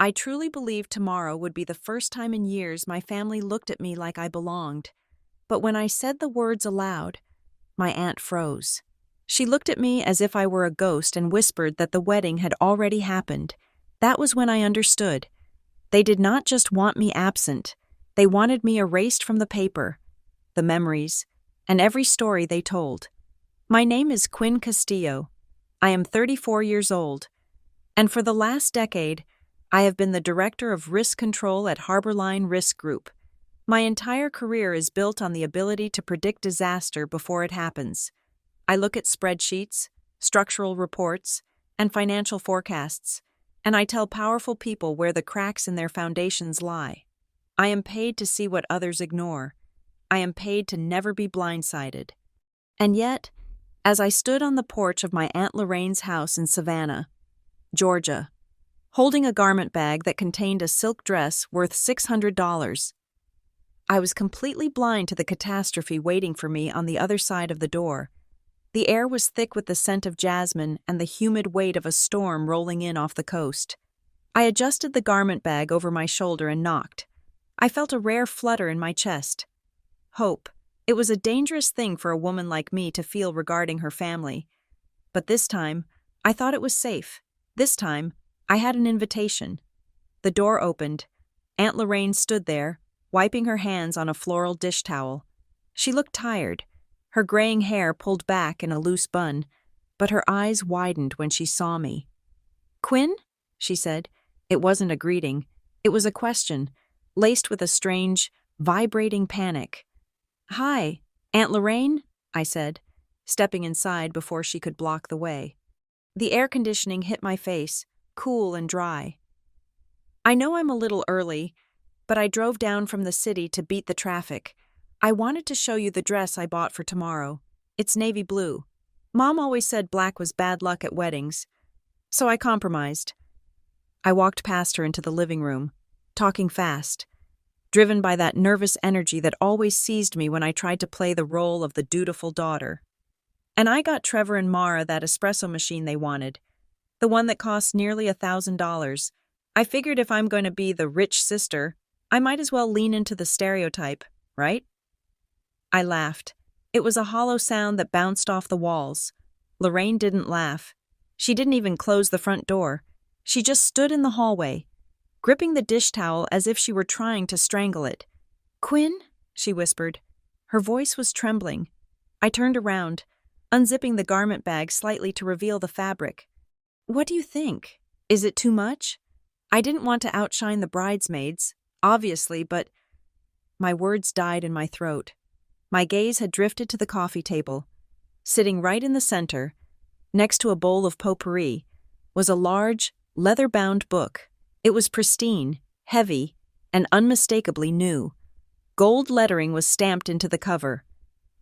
I truly believed tomorrow would be the first time in years my family looked at me like I belonged. But when I said the words aloud, my aunt froze. She looked at me as if I were a ghost and whispered that the wedding had already happened. That was when I understood. They did not just want me absent. They wanted me erased from the paper, the memories, and every story they told. My name is Quinn Castillo. I am 34 years old, and for the last decade, I have been the Director of Risk Control at Harborline Risk Group. My entire career is built on the ability to predict disaster before it happens. I look at spreadsheets, structural reports, and financial forecasts, and I tell powerful people where the cracks in their foundations lie. I am paid to see what others ignore. I am paid to never be blindsided. And yet, as I stood on the porch of my Aunt Lorraine's house in Savannah, Georgia, holding a garment bag that contained a silk dress worth $600, I was completely blind to the catastrophe waiting for me on the other side of the door. The air was thick with the scent of jasmine and the humid weight of a storm rolling in off the coast. I adjusted the garment bag over my shoulder and knocked. I felt a rare flutter in my chest. Hope. It was a dangerous thing for a woman like me to feel regarding her family. But this time, I thought it was safe. This time, I had an invitation. The door opened. Aunt Lorraine stood there, wiping her hands on a floral dish towel. She looked tired, her graying hair pulled back in a loose bun, but her eyes widened when she saw me. "Quinn?" she said. It wasn't a greeting. It was a question, laced with a strange, vibrating panic. "Hi, Aunt Lorraine?" I said, stepping inside before she could block the way. The air conditioning hit my face, cool and dry. "I know I'm a little early, but I drove down from the city to beat the traffic. I wanted to show you the dress I bought for tomorrow. It's navy blue. Mom always said black was bad luck at weddings, so I compromised." I walked past her into the living room, talking fast, driven by that nervous energy that always seized me when I tried to play the role of the dutiful daughter. "And I got Trevor and Mara that espresso machine they wanted, the one that cost nearly $1,000. I figured if I'm going to be the rich sister, I might as well lean into the stereotype, right?" I laughed. It was a hollow sound that bounced off the walls. Lorraine didn't laugh. She didn't even close the front door. She just stood in the hallway, gripping the dish towel as if she were trying to strangle it. "Quinn?" she whispered. Her voice was trembling. I turned around, unzipping the garment bag slightly to reveal the fabric. "What do you think? Is it too much?" I didn't want to outshine the bridesmaids, obviously, but my words died in my throat. My gaze had drifted to the coffee table. Sitting right in the center, next to a bowl of potpourri, was a large, leather-bound book. It was pristine, heavy, and unmistakably new. Gold lettering was stamped into the cover.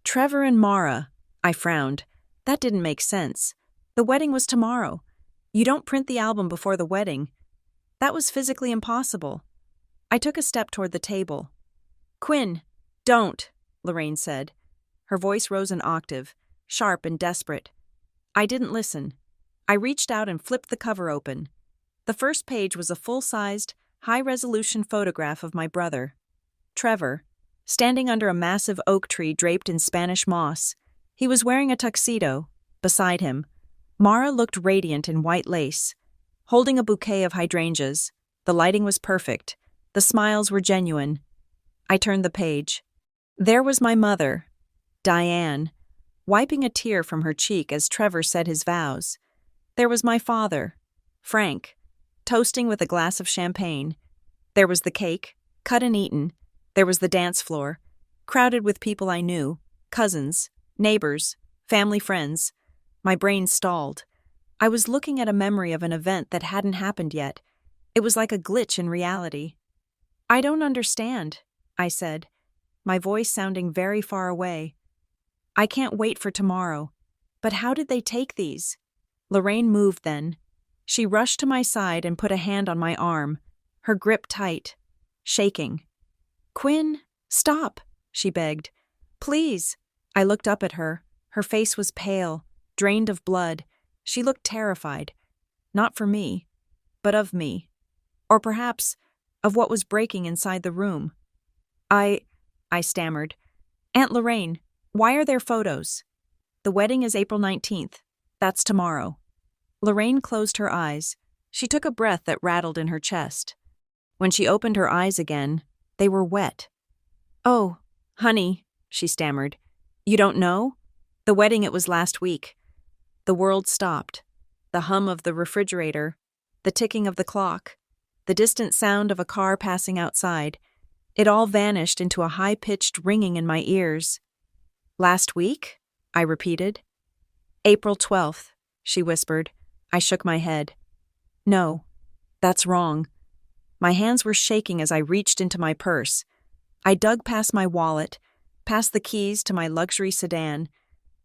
"Trevor and Mara." I frowned. That didn't make sense. The wedding was tomorrow. You don't print the album before the wedding. That was physically impossible. I took a step toward the table. "Quinn, don't," Lorraine said. Her voice rose an octave, sharp and desperate. I didn't listen. I reached out and flipped the cover open. The first page was a full-sized, high-resolution photograph of my brother, Trevor, standing under a massive oak tree draped in Spanish moss. He was wearing a tuxedo. Beside him, Mara looked radiant in white lace, holding a bouquet of hydrangeas. The lighting was perfect. The smiles were genuine. I turned the page. There was my mother, Diane, wiping a tear from her cheek as Trevor said his vows. There was my father, Frank, toasting with a glass of champagne. There was the cake, cut and eaten. There was the dance floor, crowded with people I knew, cousins, neighbors, family friends. My brain stalled. I was looking at a memory of an event that hadn't happened yet. It was like a glitch in reality. "I don't understand," I said, my voice sounding very far away. "I can't wait for tomorrow. But how did they take these?" Lorraine moved then. She rushed to my side and put a hand on my arm, her grip tight, shaking. "Quinn, stop," she begged. "Please." I looked up at her. Her face was pale, drained of blood. She looked terrified. Not for me, but of me. Or perhaps of what was breaking inside the room. I stammered. Aunt Lorraine, why are there photos? The wedding is April 19th. That's tomorrow. Lorraine closed her eyes. She took a breath that rattled in her chest. When she opened her eyes again, they were wet. Oh, honey, she stammered. You don't know? The wedding, it was last week. The world stopped. The hum of the refrigerator, the ticking of the clock, the distant sound of a car passing outside. It all vanished into a high-pitched ringing in my ears. Last week? I repeated. April 12th, she whispered. I shook my head. No, that's wrong. My hands were shaking as I reached into my purse. I dug past my wallet, past the keys to my luxury sedan,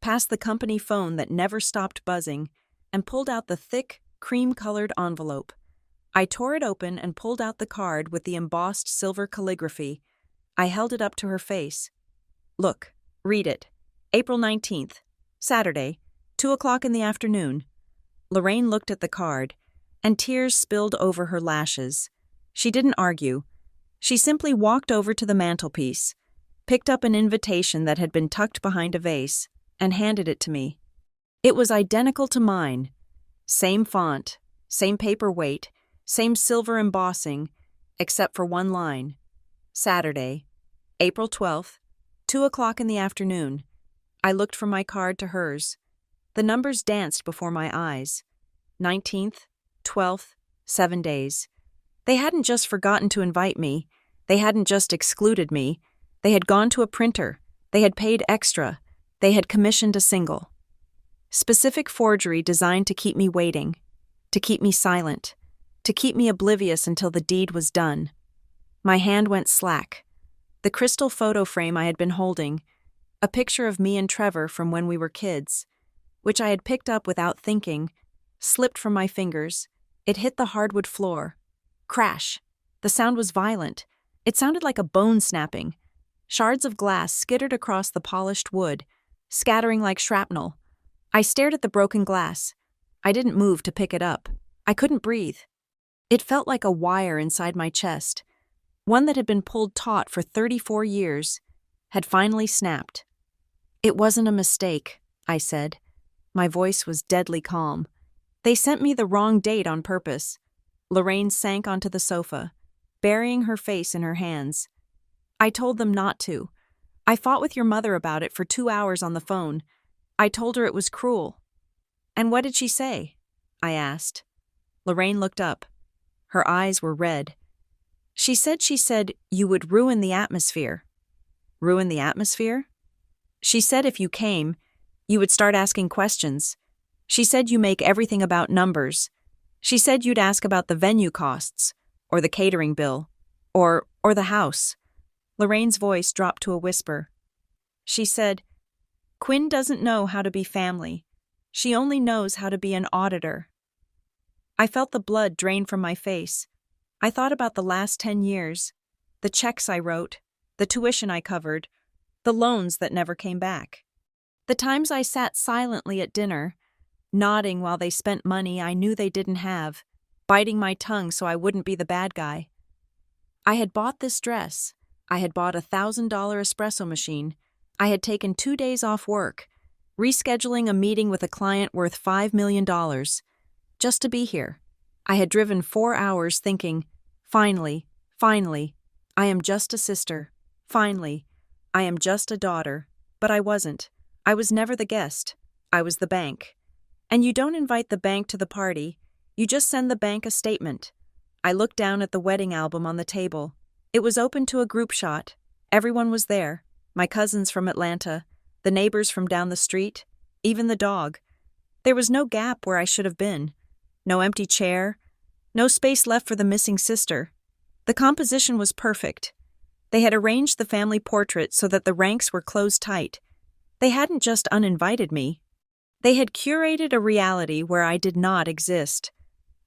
past the company phone that never stopped buzzing, and pulled out the thick, cream-colored envelope. I tore it open and pulled out the card with the embossed silver calligraphy. I held it up to her face. Look, read it. April 19th, Saturday, 2:00 in the afternoon. Lorraine looked at the card, and tears spilled over her lashes. She didn't argue. She simply walked over to the mantelpiece, picked up an invitation that had been tucked behind a vase, and handed it to me. It was identical to mine. Same font, same paper weight, same silver embossing, except for one line. Saturday, April 12th, 2:00 in the afternoon. I looked from my card to hers. The numbers danced before my eyes. 19th, 12th, 7 days. They hadn't just forgotten to invite me. They hadn't just excluded me. They had gone to a printer. They had paid extra. They had commissioned a single. Specific forgery designed to keep me waiting, to keep me silent, to keep me oblivious until the deed was done. My hand went slack. The crystal photo frame I had been holding, a picture of me and Trevor from when we were kids, which I had picked up without thinking, slipped from my fingers. It hit the hardwood floor. Crash. The sound was violent. It sounded like a bone snapping. Shards of glass skittered across the polished wood, scattering like shrapnel. I stared at the broken glass. I didn't move to pick it up. I couldn't breathe. It felt like a wire inside my chest. One that had been pulled taut for 34 years had finally snapped. It wasn't a mistake, I said. My voice was deadly calm. They sent me the wrong date on purpose. Lorraine sank onto the sofa, burying her face in her hands. I told them not to. I fought with your mother about it for 2 hours on the phone. I told her it was cruel. And what did she say? I asked. Lorraine looked up. Her eyes were red. She said you would ruin the atmosphere. Ruin the atmosphere? She said if you came, you would start asking questions. She said you make everything about numbers. She said you'd ask about the venue costs, or the catering bill, or the house. Lorraine's voice dropped to a whisper. She said, Quinn doesn't know how to be family. She only knows how to be an auditor. I felt the blood drain from my face. I thought about the last 10 years, the checks I wrote, the tuition I covered, the loans that never came back. The times I sat silently at dinner, nodding while they spent money I knew they didn't have, biting my tongue so I wouldn't be the bad guy. I had bought this dress. I had bought a $1,000 espresso machine. I had taken 2 days off work, rescheduling a meeting with a client worth $5 million, just to be here. I had driven 4 hours thinking, finally, I am just a sister. Finally, I am just a daughter. But I wasn't. I was never the guest. I was the bank. And you don't invite the bank to the party. You just send the bank a statement. I looked down at the wedding album on the table. It was open to a group shot. Everyone was there. My cousins from Atlanta, the neighbors from down the street, even the dog. There was no gap where I should have been. No empty chair. No space left for the missing sister. The composition was perfect. They had arranged the family portrait so that the ranks were closed tight. They hadn't just uninvited me. They had curated a reality where I did not exist.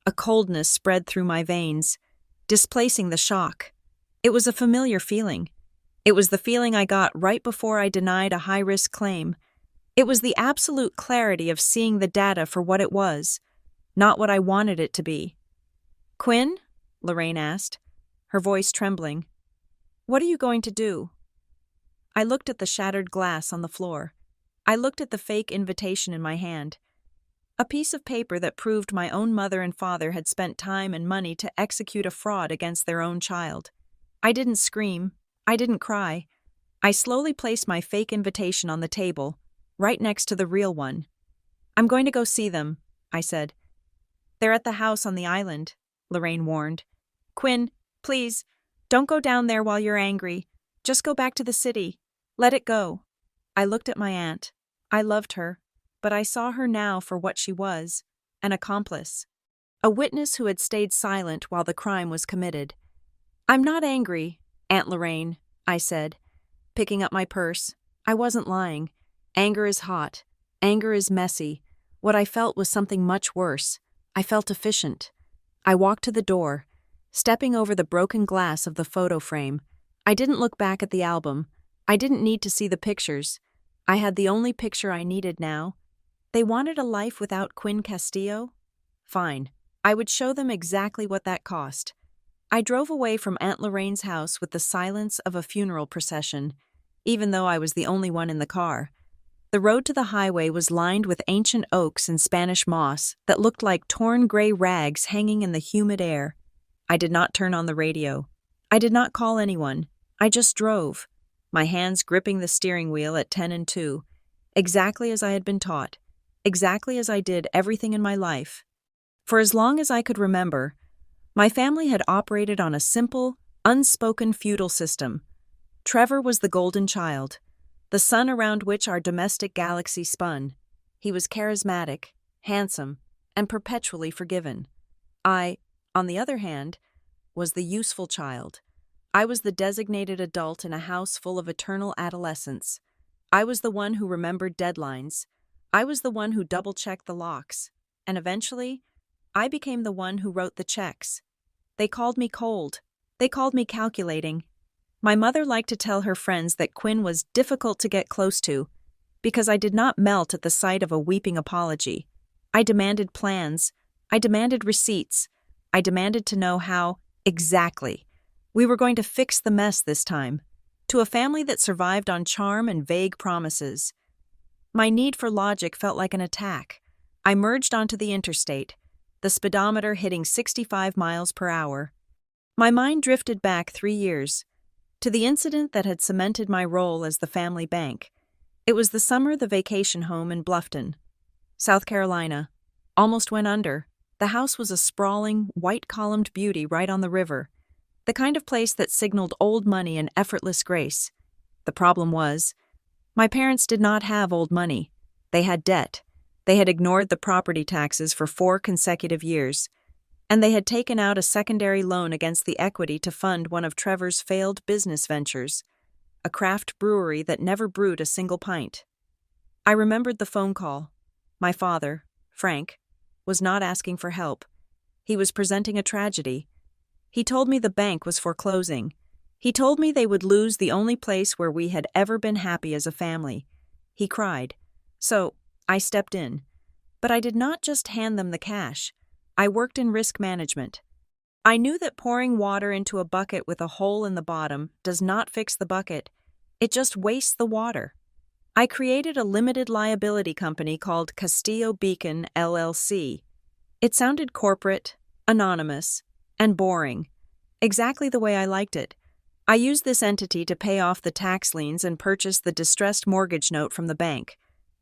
A coldness spread through my veins, displacing the shock. It was a familiar feeling. It was the feeling I got right before I denied a high-risk claim. It was the absolute clarity of seeing the data for what it was, not what I wanted it to be. Quinn? Lorraine asked, her voice trembling. "What are you going to do?" I looked at the shattered glass on the floor. I looked at the fake invitation in my hand. A piece of paper that proved my own mother and father had spent time and money to execute a fraud against their own child. I didn't scream. I didn't cry. I slowly placed my fake invitation on the table, right next to the real one. "I'm going to go see them," I said. "They're at the house on the island," Lorraine warned. "Quinn, please, don't go down there while you're angry. Just go back to the city. Let it go." I looked at my aunt. I loved her, but I saw her now for what she was, an accomplice. A witness who had stayed silent while the crime was committed. "I'm not angry, Aunt Lorraine," I said, picking up my purse. I wasn't lying. Anger is hot. Anger is messy. What I felt was something much worse. I felt efficient. I walked to the door, stepping over the broken glass of the photo frame. I didn't look back at the album. I didn't need to see the pictures. I had the only picture I needed now. They wanted a life without Quinn Castillo? Fine. I would show them exactly what that cost. I drove away from Aunt Lorraine's house with the silence of a funeral procession, even though I was the only one in the car. The road to the highway was lined with ancient oaks and Spanish moss that looked like torn gray rags hanging in the humid air. I did not turn on the radio. I did not call anyone. I just drove, my hands gripping the steering wheel at 10 and 2, exactly as I had been taught, exactly as I did everything in my life. For as long as I could remember, my family had operated on a simple, unspoken feudal system. Trevor was the golden child, the sun around which our domestic galaxy spun. He was charismatic, handsome, and perpetually forgiven. I, on the other hand, was the useful child. I was the designated adult in a house full of eternal adolescents. I was the one who remembered deadlines. I was the one who double-checked the locks. And eventually, I became the one who wrote the checks. They called me cold. They called me calculating. My mother liked to tell her friends that Quinn was difficult to get close to, because I did not melt at the sight of a weeping apology. I demanded plans. I demanded receipts. I demanded to know how, exactly, we were going to fix the mess this time, to a family that survived on charm and vague promises. My need for logic felt like an attack. I merged onto the interstate, the speedometer hitting 65 miles per hour. My mind drifted back 3 years, to the incident that had cemented my role as the family bank. It was the summer the vacation home in Bluffton, South Carolina, almost went under. The house was a sprawling, white-columned beauty right on the river, the kind of place that signaled old money and effortless grace. The problem was, my parents did not have old money. They had debt. They had ignored the property taxes for 4 consecutive years, and they had taken out a secondary loan against the equity to fund one of Trevor's failed business ventures, a craft brewery that never brewed a single pint. I remembered the phone call. My father, Frank, was not asking for help. He was presenting a tragedy. He told me the bank was foreclosing. He told me they would lose the only place where we had ever been happy as a family. He cried. So, I stepped in. But I did not just hand them the cash. I worked in risk management. I knew that pouring water into a bucket with a hole in the bottom does not fix the bucket. It just wastes the water. I created a limited liability company called Castillo Beacon, LLC. It sounded corporate, anonymous, and boring, exactly the way I liked it. I used this entity to pay off the tax liens and purchase the distressed mortgage note from the bank.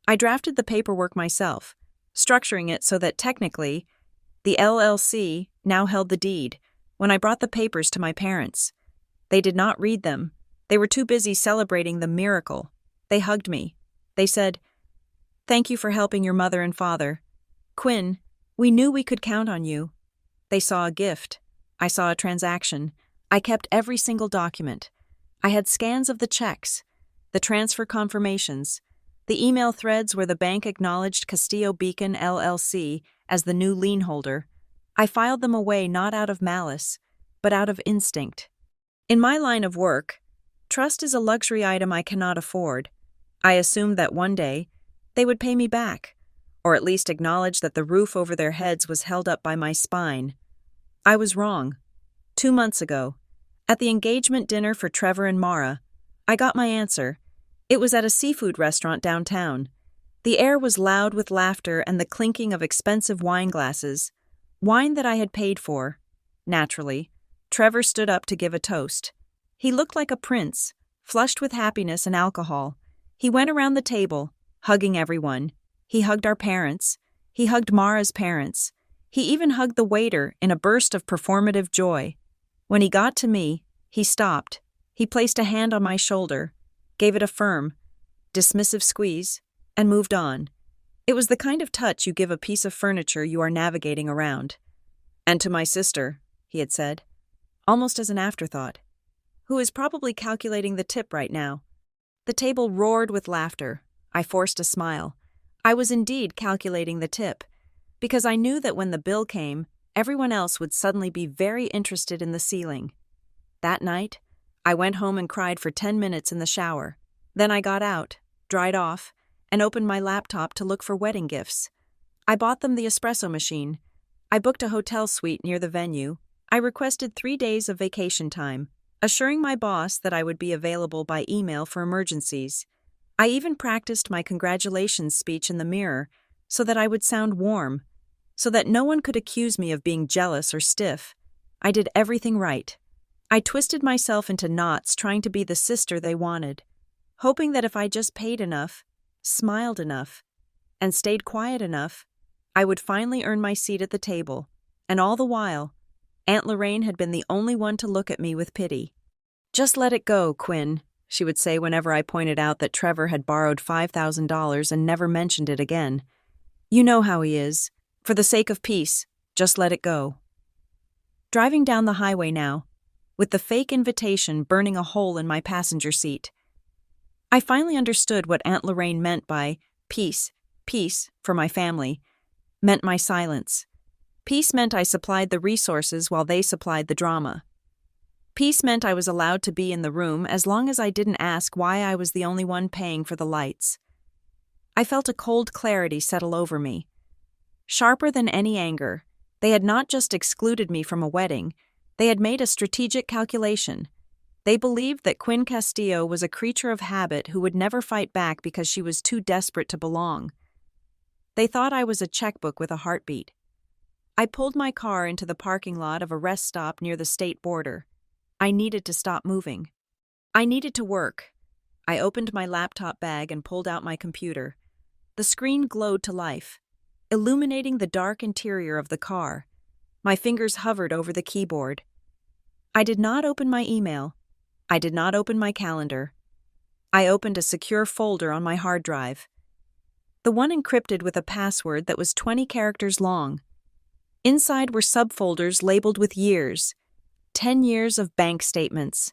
I drafted the paperwork myself, structuring it so that technically, the LLC now held the deed when I brought the papers to my parents. They did not read them. They were too busy celebrating the miracle. They hugged me. They said, "Thank you for helping your mother and father. Quinn, we knew we could count on you." They saw a gift. I saw a transaction. I kept every single document. I had scans of the checks, the transfer confirmations, the email threads where the bank acknowledged Castillo Beacon LLC as the new lien holder. I filed them away not out of malice, but out of instinct. In my line of work, trust is a luxury item I cannot afford. I assumed that one day they would pay me back, or at least acknowledge that the roof over their heads was held up by my spine. I was wrong. 2 months ago. At the engagement dinner for Trevor and Mara, I got my answer. It was at a seafood restaurant downtown. The air was loud with laughter and the clinking of expensive wine glasses. Wine that I had paid for. Naturally, Trevor stood up to give a toast. He looked like a prince, flushed with happiness and alcohol. He went around the table, hugging everyone. He hugged our parents. He hugged Mara's parents. He even hugged the waiter in a burst of performative joy. When he got to me, he stopped. He placed a hand on my shoulder, gave it a firm, dismissive squeeze, and moved on. It was the kind of touch you give a piece of furniture you are navigating around. "And to my sister," he had said, almost as an afterthought, "who is probably calculating the tip right now." The table roared with laughter. I forced a smile. I was indeed calculating the tip, because I knew that when the bill came, everyone else would suddenly be very interested in the ceiling. That night, I went home and cried for 10 minutes in the shower. Then I got out, dried off, and opened my laptop to look for wedding gifts. I bought them the espresso machine. I booked a hotel suite near the venue. I requested 3 days of vacation time, assuring my boss that I would be available by email for emergencies. I even practiced my congratulations speech in the mirror so that I would sound warm, so that no one could accuse me of being jealous or stiff. I did everything right. I twisted myself into knots trying to be the sister they wanted, hoping that if I just paid enough, smiled enough, and stayed quiet enough, I would finally earn my seat at the table. And all the while, Aunt Lorraine had been the only one to look at me with pity. "Just let it go, Quinn," she would say whenever I pointed out that Trevor had borrowed $5,000 and never mentioned it again. "You know how he is. For the sake of peace, just let it go." Driving down the highway now, with the fake invitation burning a hole in my passenger seat, I finally understood what Aunt Lorraine meant by peace for my family, meant my silence. Peace meant I supplied the resources while they supplied the drama. Peace meant I was allowed to be in the room as long as I didn't ask why I was the only one paying for the lights. I felt a cold clarity settle over me. Sharper than any anger, they had not just excluded me from a wedding, they had made a strategic calculation. They believed that Quinn Castillo was a creature of habit who would never fight back because she was too desperate to belong. They thought I was a checkbook with a heartbeat. I pulled my car into the parking lot of a rest stop near the state border. I needed to stop moving. I needed to work. I opened my laptop bag and pulled out my computer. The screen glowed to life, illuminating the dark interior of the car. My fingers hovered over the keyboard. I did not open my email. I did not open my calendar. I opened a secure folder on my hard drive. The one encrypted with a password that was 20 characters long. Inside were subfolders labeled with years. 10 years of bank statements.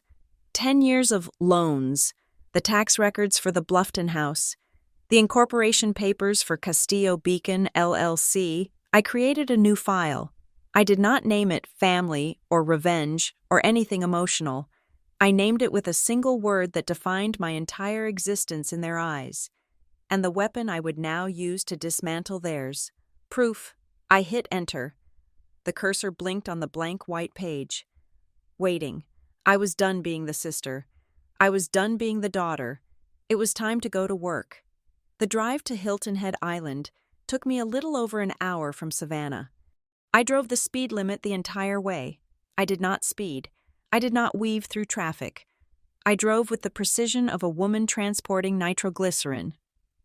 10 years of loans. The tax records for the Bluffton house. The incorporation papers for Castillo Beacon, LLC. I created a new file. I did not name it family or revenge or anything emotional. I named it with a single word that defined my entire existence in their eyes, and the weapon I would now use to dismantle theirs. Proof. I hit enter. The cursor blinked on the blank white page. Waiting. I was done being the sister. I was done being the daughter. It was time to go to work. The drive to Hilton Head Island took me a little over an hour from Savannah. I drove the speed limit the entire way. I did not speed. I did not weave through traffic. I drove with the precision of a woman transporting nitroglycerin.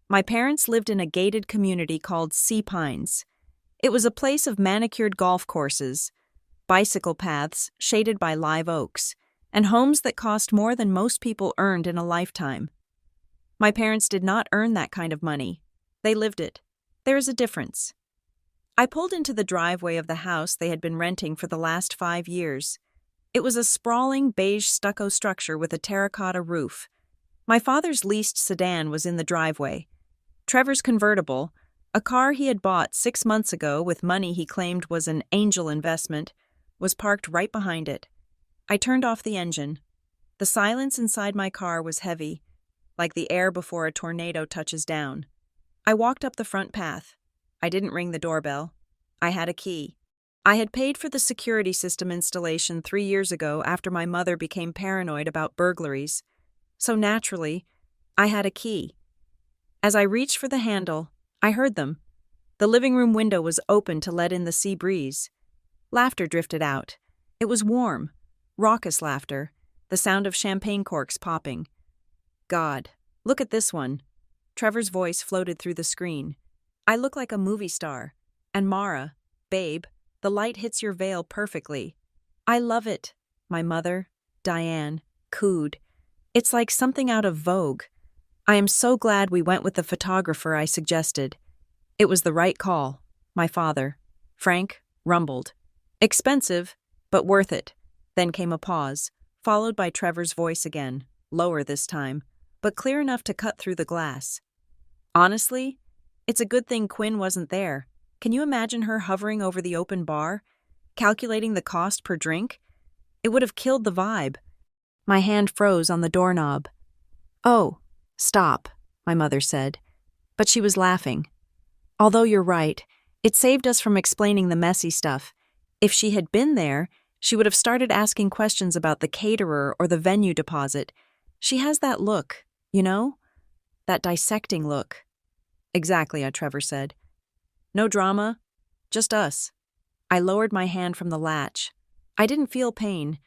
My parents lived in a gated community called Sea Pines. It was a place of manicured golf courses, bicycle paths shaded by live oaks, and homes that cost more than most people earned in a lifetime. My parents did not earn that kind of money. They lived it. There is a difference. I pulled into the driveway of the house they had been renting for the last 5 years. It was a sprawling beige stucco structure with a terracotta roof. My father's leased sedan was in the driveway. Trevor's convertible, a car he had bought 6 months ago with money he claimed was an angel investment, was parked right behind it. I turned off the engine. The silence inside my car was heavy, like the air before a tornado touches down. I walked up the front path. I didn't ring the doorbell. I had a key. I had paid for the security system installation 3 years ago after my mother became paranoid about burglaries. So naturally, I had a key. As I reached for the handle, I heard them. The living room window was open to let in the sea breeze. Laughter drifted out. It was warm, raucous laughter, the sound of champagne corks popping. God, look at this one. Trevor's voice floated through the screen. I look like a movie star. And Mara, babe, the light hits your veil perfectly. I love it. My mother, Diane, cooed. It's like something out of Vogue. I am so glad we went with the photographer I suggested. It was the right call. My father, Frank, rumbled. Expensive, but worth it. Then came a pause, followed by Trevor's voice again, lower this time, but clear enough to cut through the glass. Honestly, it's a good thing Quinn wasn't there. Can you imagine her hovering over the open bar, calculating the cost per drink? It would have killed the vibe. My hand froze on the doorknob. Oh, stop, my mother said. But she was laughing. Although you're right, it saved us from explaining the messy stuff. If she had been there, she would have started asking questions about the caterer or the venue deposit. She has that look, you know? That dissecting look. Exactly, Trevor said. No drama, just us. I lowered my hand from the latch. I didn't feel pain.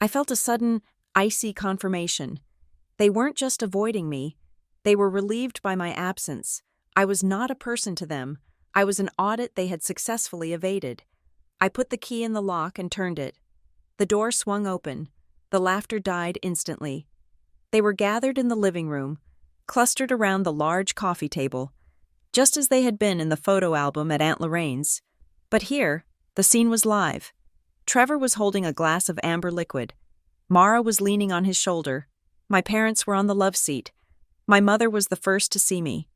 I felt a sudden, icy confirmation. They weren't just avoiding me. They were relieved by my absence. I was not a person to them. I was an audit they had successfully evaded. I put the key in the lock and turned it. The door swung open. The laughter died instantly. They were gathered in the living room, clustered around the large coffee table, just as they had been in the photo album at Aunt Lorraine's. But here, the scene was live. Trevor was holding a glass of amber liquid. Mara was leaning on his shoulder. My parents were on the love seat. My mother was the first to see me.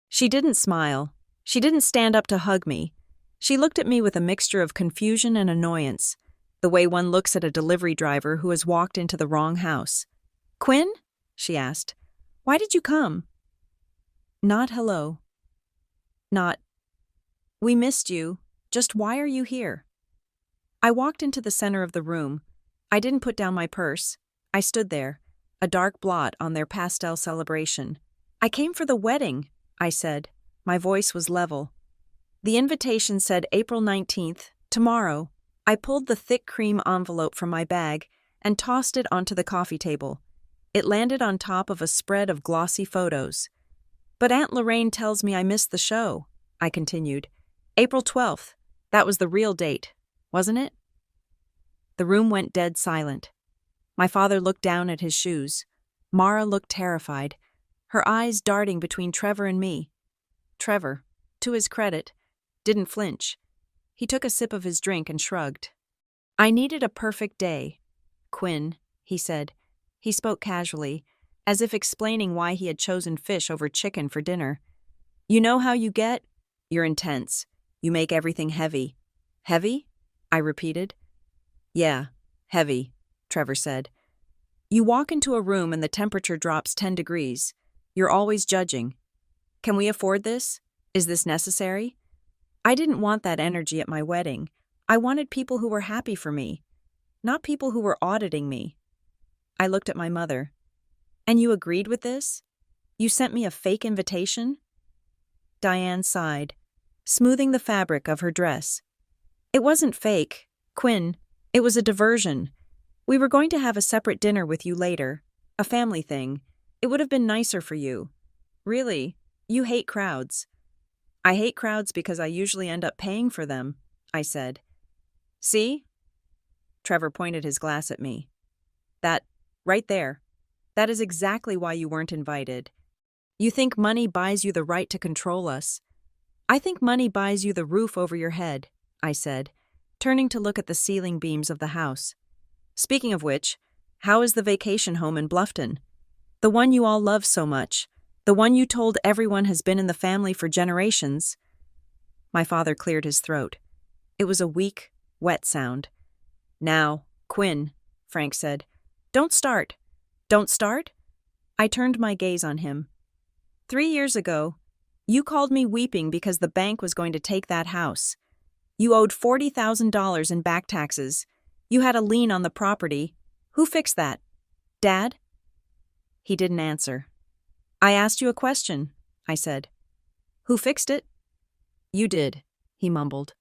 She didn't smile. She didn't stand up to hug me. She looked at me with a mixture of confusion and annoyance, the way one looks at a delivery driver who has walked into the wrong house. "Quinn?" she asked. "Why did you come?" Not hello. Not, "We missed you. Just why are you here?" I walked into the center of the room. I didn't put down my purse. I stood there, a dark blot on their pastel celebration. "I came for the wedding," I said. My voice was level. The invitation said April 19th, tomorrow. I pulled the thick cream envelope from my bag and tossed it onto the coffee table. It landed on top of a spread of glossy photos. "But Aunt Lorraine tells me I missed the show," I continued. "April 12th. That was the real date, wasn't it?" The room went dead silent. My father looked down at his shoes. Mara looked terrified, her eyes darting between Trevor and me. Trevor, to his credit, didn't flinch. He took a sip of his drink and shrugged. "I needed a perfect day. Quinn," he said. He spoke casually, as if explaining why he had chosen fish over chicken for dinner. "You know how you get? You're intense. You make everything heavy." "Heavy?" I repeated. "Yeah, heavy," Trevor said. "You walk into a room and the temperature drops 10 degrees. You're always judging. Can we afford this? Is this necessary? I didn't want that energy at my wedding. I wanted people who were happy for me, not people who were auditing me." I looked at my mother. "And you agreed with this? You sent me a fake invitation?" Diane sighed, smoothing the fabric of her dress. "It wasn't fake, Quinn. It was a diversion. We were going to have a separate dinner with you later, a family thing. It would have been nicer for you. Really, you hate crowds." "I hate crowds because I usually end up paying for them," I said. "See?" Trevor pointed his glass at me. "That, right there. That is exactly why you weren't invited. You think money buys you the right to control us. I think money buys you the roof over your head," I said, turning to look at the ceiling beams of the house. "Speaking of which, how is the vacation home in Bluffton? The one you all love so much. The one you told everyone has been in the family for generations." My father cleared his throat. It was a weak, wet sound. "Now, Quinn," Frank said. "Don't start." "Don't start?" I turned my gaze on him. 3 years ago, you called me weeping because the bank was going to take that house. You owed $40,000 in back taxes. You had a lien on the property. Who fixed that? Dad? He didn't answer. I asked you a question, I said. Who fixed it? You did, he mumbled.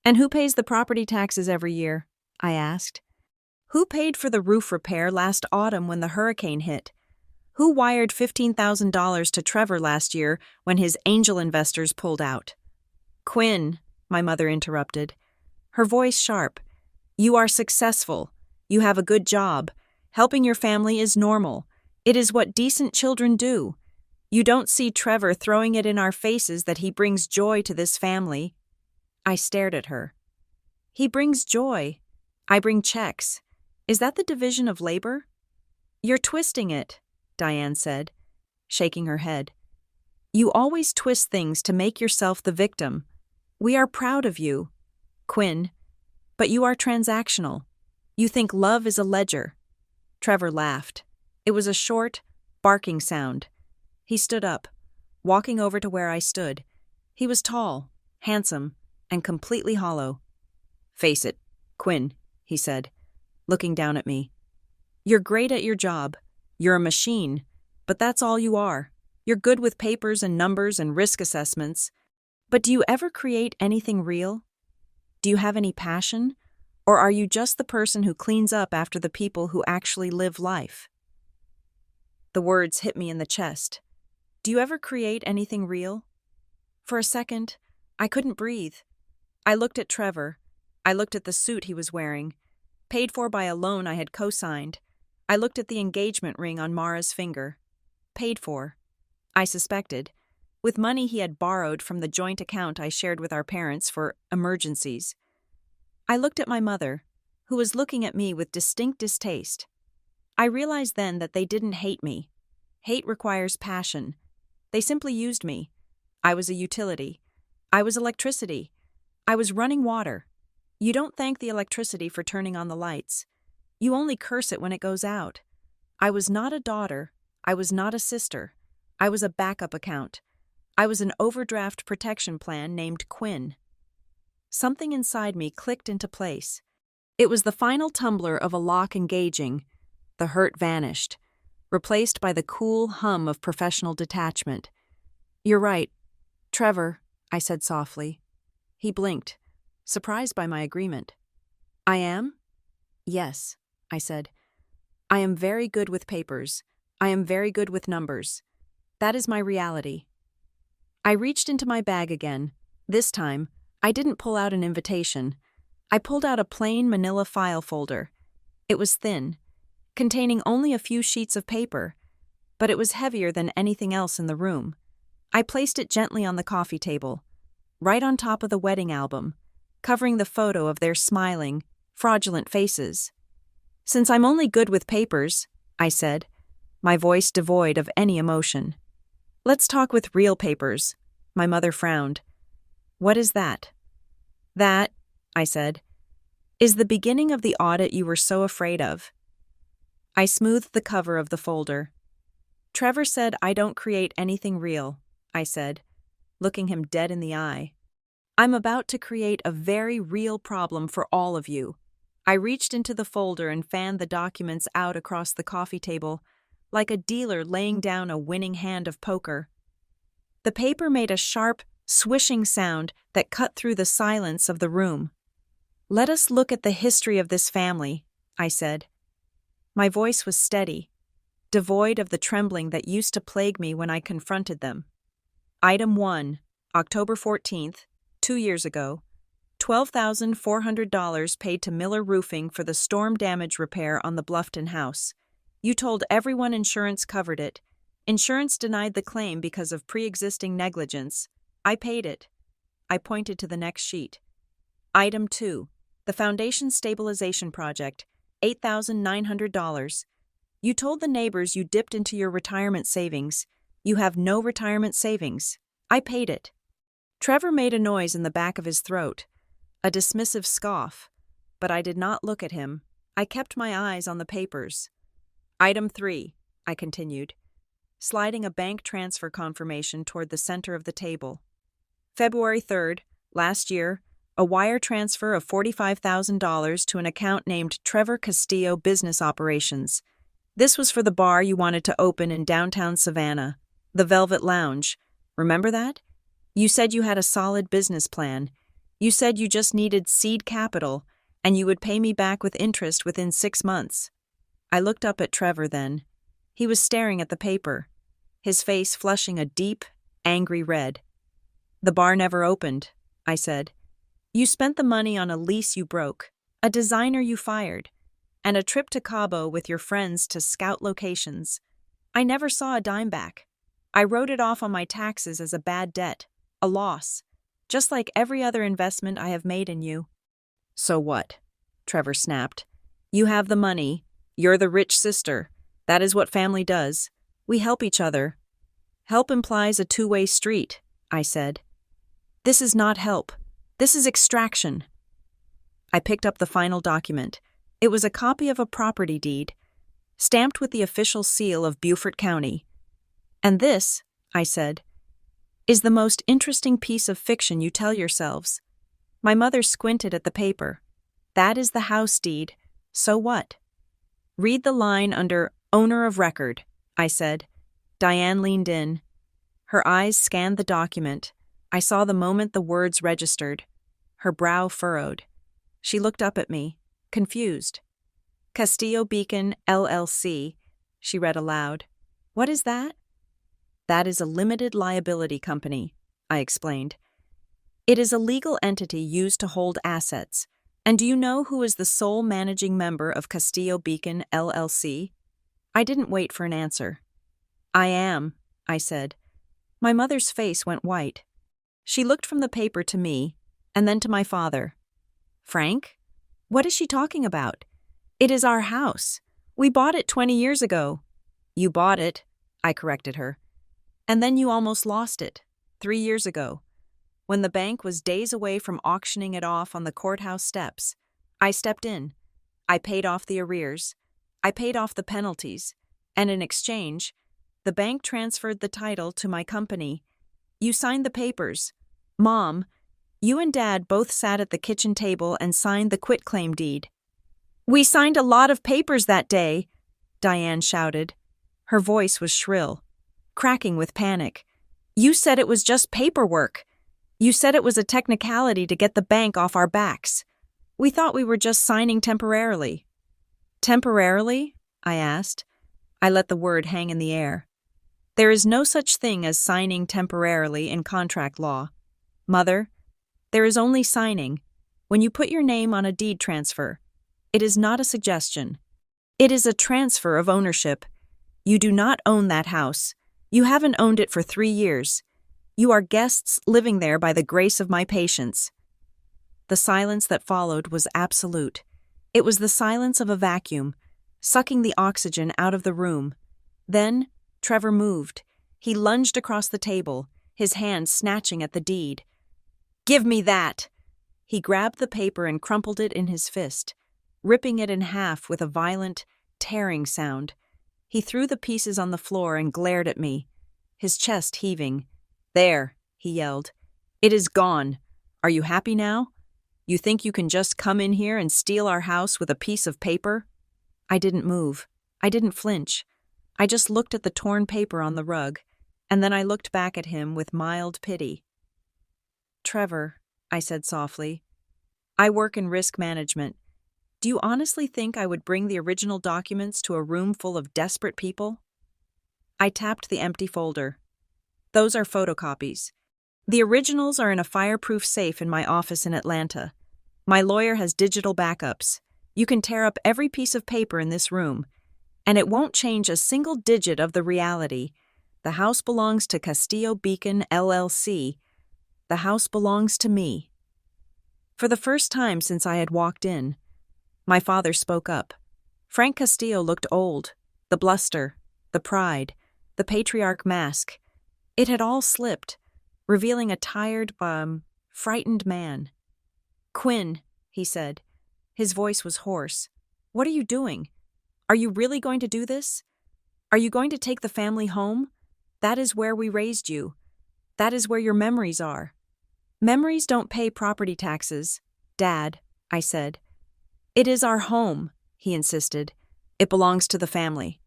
And who pays the property taxes every year? I asked. Who paid for the roof repair last autumn when the hurricane hit? Who wired $15,000 to Trevor last year when his angel investors pulled out? Quinn, my mother interrupted, her voice sharp. You are successful. You have a good job. Helping your family is normal. It is what decent children do. You don't see Trevor throwing it in our faces that he brings joy to this family. I stared at her. He brings joy. I bring checks. Is that the division of labor? You're twisting it, Diane said, shaking her head. You always twist things to make yourself the victim. We are proud of you, Quinn, but you are transactional. You think love is a ledger. Trevor laughed. It was a short, barking sound. He stood up, walking over to where I stood. He was tall, handsome, and completely hollow. Face it, Quinn, he said, looking down at me. You're great at your job. You're a machine, but that's all you are. You're good with papers and numbers and risk assessments. But do you ever create anything real? Do you have any passion? Or are you just the person who cleans up after the people who actually live life? The words hit me in the chest. Do you ever create anything real? For a second, I couldn't breathe. I looked at Trevor. I looked at the suit he was wearing, paid for by a loan I had co-signed. I looked at the engagement ring on Mara's finger. Paid for, I suspected, with money he had borrowed from the joint account I shared with our parents for emergencies. I looked at my mother, who was looking at me with distinct distaste. I realized then that they didn't hate me. Hate requires passion. They simply used me. I was a utility. I was electricity. I was running water. You don't thank the electricity for turning on the lights. You only curse it when it goes out. I was not a daughter. I was not a sister. I was a backup account. I was an overdraft protection plan named Quinn. Something inside me clicked into place. It was the final tumbler of a lock engaging. The hurt vanished, replaced by the cool hum of professional detachment. You're right, Trevor, I said softly. He blinked, surprised by my agreement. I am? Yes, I said. I am very good with papers. I am very good with numbers. That is my reality. I reached into my bag again. This time, I didn't pull out an invitation. I pulled out a plain manila file folder. It was thin, containing only a few sheets of paper, but it was heavier than anything else in the room. I placed it gently on the coffee table, right on top of the wedding album, covering the photo of their smiling, fraudulent faces. Since I'm only good with papers, I said, my voice devoid of any emotion. Let's talk with real papers. My mother frowned. What is that? That, I said, is the beginning of the audit you were so afraid of. I smoothed the cover of the folder. Trevor said I don't create anything real, I said, looking him dead in the eye. I'm about to create a very real problem for all of you. I reached into the folder and fanned the documents out across the coffee table, like a dealer laying down a winning hand of poker. The paper made a sharp, swishing sound that cut through the silence of the room. Let us look at the history of this family, I said. My voice was steady, devoid of the trembling that used to plague me when I confronted them. Item 1, October 14th, 2 years ago, $12,400 paid to Miller Roofing for the storm damage repair on the Bluffton house. You told everyone insurance covered it. Insurance denied the claim because of pre-existing negligence. I paid it. I pointed to the next sheet. Item 2, the Foundation Stabilization Project, $8,900. You told the neighbors you dipped into your retirement savings. You have no retirement savings. I paid it. Trevor made a noise in the back of his throat, a dismissive scoff, but I did not look at him. I kept my eyes on the papers. Item 3, I continued, sliding a bank transfer confirmation toward the center of the table. February 3rd, last year, a wire transfer of $45,000 to an account named Trevor Castillo Business Operations. This was for the bar you wanted to open in downtown Savannah, the Velvet Lounge. Remember that? You said you had a solid business plan. You said you just needed seed capital, and you would pay me back with interest within 6 months. I looked up at Trevor then. He was staring at the paper, his face flushing a deep, angry red. The bar never opened, I said. You spent the money on a lease you broke, a designer you fired, and a trip to Cabo with your friends to scout locations. I never saw a dime back. I wrote it off on my taxes as a bad debt, a loss, just like every other investment I have made in you. So what? Trevor snapped. You have the money. You're the rich sister. That is what family does. We help each other. Help implies a two-way street, I said. This is not help. This is extraction. I picked up the final document. It was a copy of a property deed, stamped with the official seal of Beaufort County. And this, I said, is the most interesting piece of fiction you tell yourselves. My mother squinted at the paper. That is the house deed. So what? Read the line under owner of record, I said. Diane leaned in. Her eyes scanned the document. I saw the moment the words registered. Her brow furrowed. She looked up at me, confused. Castillo Beacon, LLC, she read aloud. What is that? That is a limited liability company, I explained. It is a legal entity used to hold assets. And do you know who is the sole managing member of Castillo Beacon, LLC? I didn't wait for an answer. I am, I said. My mother's face went white. She looked from the paper to me, and then to my father. Frank? What is she talking about? It is our house. We bought it 20 years ago. You bought it, I corrected her. And then you almost lost it, 3 years ago. When the bank was days away from auctioning it off on the courthouse steps, I stepped in. I paid off the arrears. I paid off the penalties. And in exchange, the bank transferred the title to my company. You signed the papers. Mom, you and Dad both sat at the kitchen table and signed the quitclaim deed. We signed a lot of papers that day, Diane shouted. Her voice was shrill, cracking with panic. You said it was just paperwork. You said it was a technicality to get the bank off our backs. We thought we were just signing temporarily. Temporarily? I asked. I let the word hang in the air. There is no such thing as signing temporarily in contract law. Mother, there is only signing. When you put your name on a deed transfer, it is not a suggestion. It is a transfer of ownership. You do not own that house. You haven't owned it for 3 years. You are guests living there by the grace of my patience. The silence that followed was absolute. It was the silence of a vacuum, sucking the oxygen out of the room. Then, Trevor moved. He lunged across the table, his hand snatching at the deed. Give me that! He grabbed the paper and crumpled it in his fist, ripping it in half with a violent, tearing sound. He threw the pieces on the floor and glared at me, his chest heaving. There, he yelled. It is gone. Are you happy now? You think you can just come in here and steal our house with a piece of paper? I didn't move. I didn't flinch. I just looked at the torn paper on the rug, and then I looked back at him with mild pity. Trevor, I said softly, I work in risk management. Do you honestly think I would bring the original documents to a room full of desperate people? I tapped the empty folder. Those are photocopies. The originals are in a fireproof safe in my office in Atlanta. My lawyer has digital backups. You can tear up every piece of paper in this room, and it won't change a single digit of the reality. The house belongs to Castillo Beacon, LLC. The house belongs to me. For the first time since I had walked in, my father spoke up. Frank Castillo looked old. The bluster, the pride, the patriarch mask. It had all slipped, revealing a tired, frightened man. Quinn, he said. His voice was hoarse. What are you doing? Are you really going to do this? Are you going to take the family home? That is where we raised you. That is where your memories are. Memories don't pay property taxes, Dad, I said. It is our home, he insisted. It belongs to the family.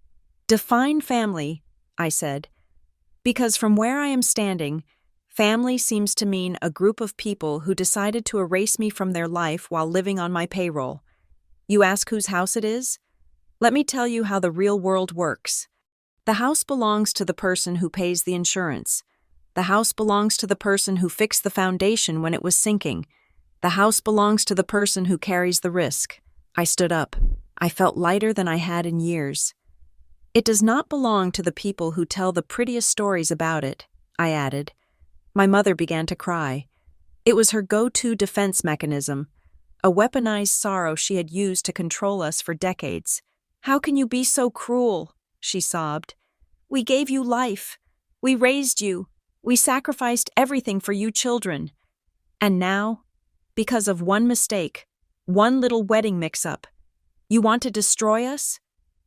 Define family, I said. Because from where I am standing, family seems to mean a group of people who decided to erase me from their life while living on my payroll. You ask whose house it is? Let me tell you how the real world works. The house belongs to the person who pays the insurance. The house belongs to the person who fixed the foundation when it was sinking. The house belongs to the person who carries the risk. I stood up. I felt lighter than I had in years. It does not belong to the people who tell the prettiest stories about it, I added. My mother began to cry. It was her go-to defense mechanism, a weaponized sorrow she had used to control us for decades. How can you be so cruel? She sobbed. We gave you life. We raised you. We sacrificed everything for you children. And now, because of one mistake, one little wedding mix-up, you want to destroy us?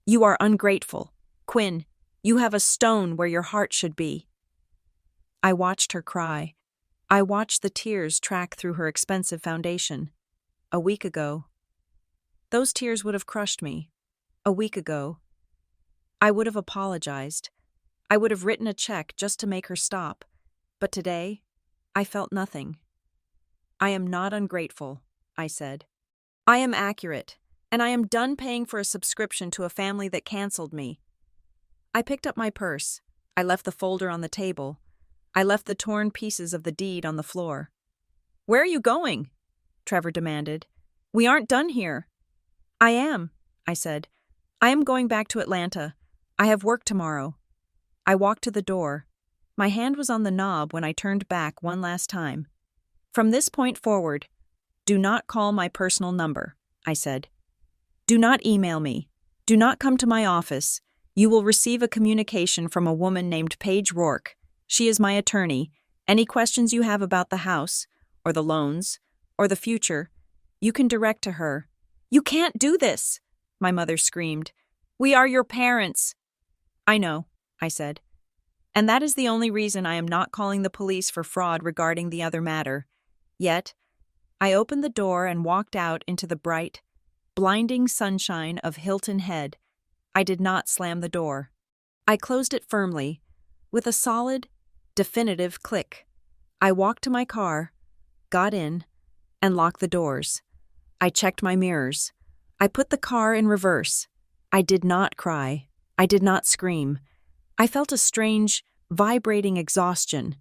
You are ungrateful. Quinn, you have a stone where your heart should be. I watched her cry. I watched the tears track through her expensive foundation. A week ago, those tears would have crushed me. A week ago, I would have apologized. I would have written a check just to make her stop. But today, I felt nothing. I am not ungrateful, I said. I am accurate, and I am done paying for a subscription to a family that canceled me. I picked up my purse. I left the folder on the table. I left the torn pieces of the deed on the floor. Where are you going? Trevor demanded. We aren't done here. I am, I said. I am going back to Atlanta. I have work tomorrow. I walked to the door. My hand was on the knob when I turned back one last time. From this point forward, do not call my personal number, I said. Do not email me. Do not come to my office. You will receive a communication from a woman named Paige Rourke. She is my attorney. Any questions you have about the house, or the loans, or the future, you can direct to her. You can't do this, my mother screamed. We are your parents. I know, I said. And that is the only reason I am not calling the police for fraud regarding the other matter. Yet, I opened the door and walked out into the bright, blinding sunshine of Hilton Head. I did not slam the door. I closed it firmly, with a solid, definitive click. I walked to my car, got in, and locked the doors. I checked my mirrors. I put the car in reverse. I did not cry. I did not scream. I felt a strange, vibrating exhaustion,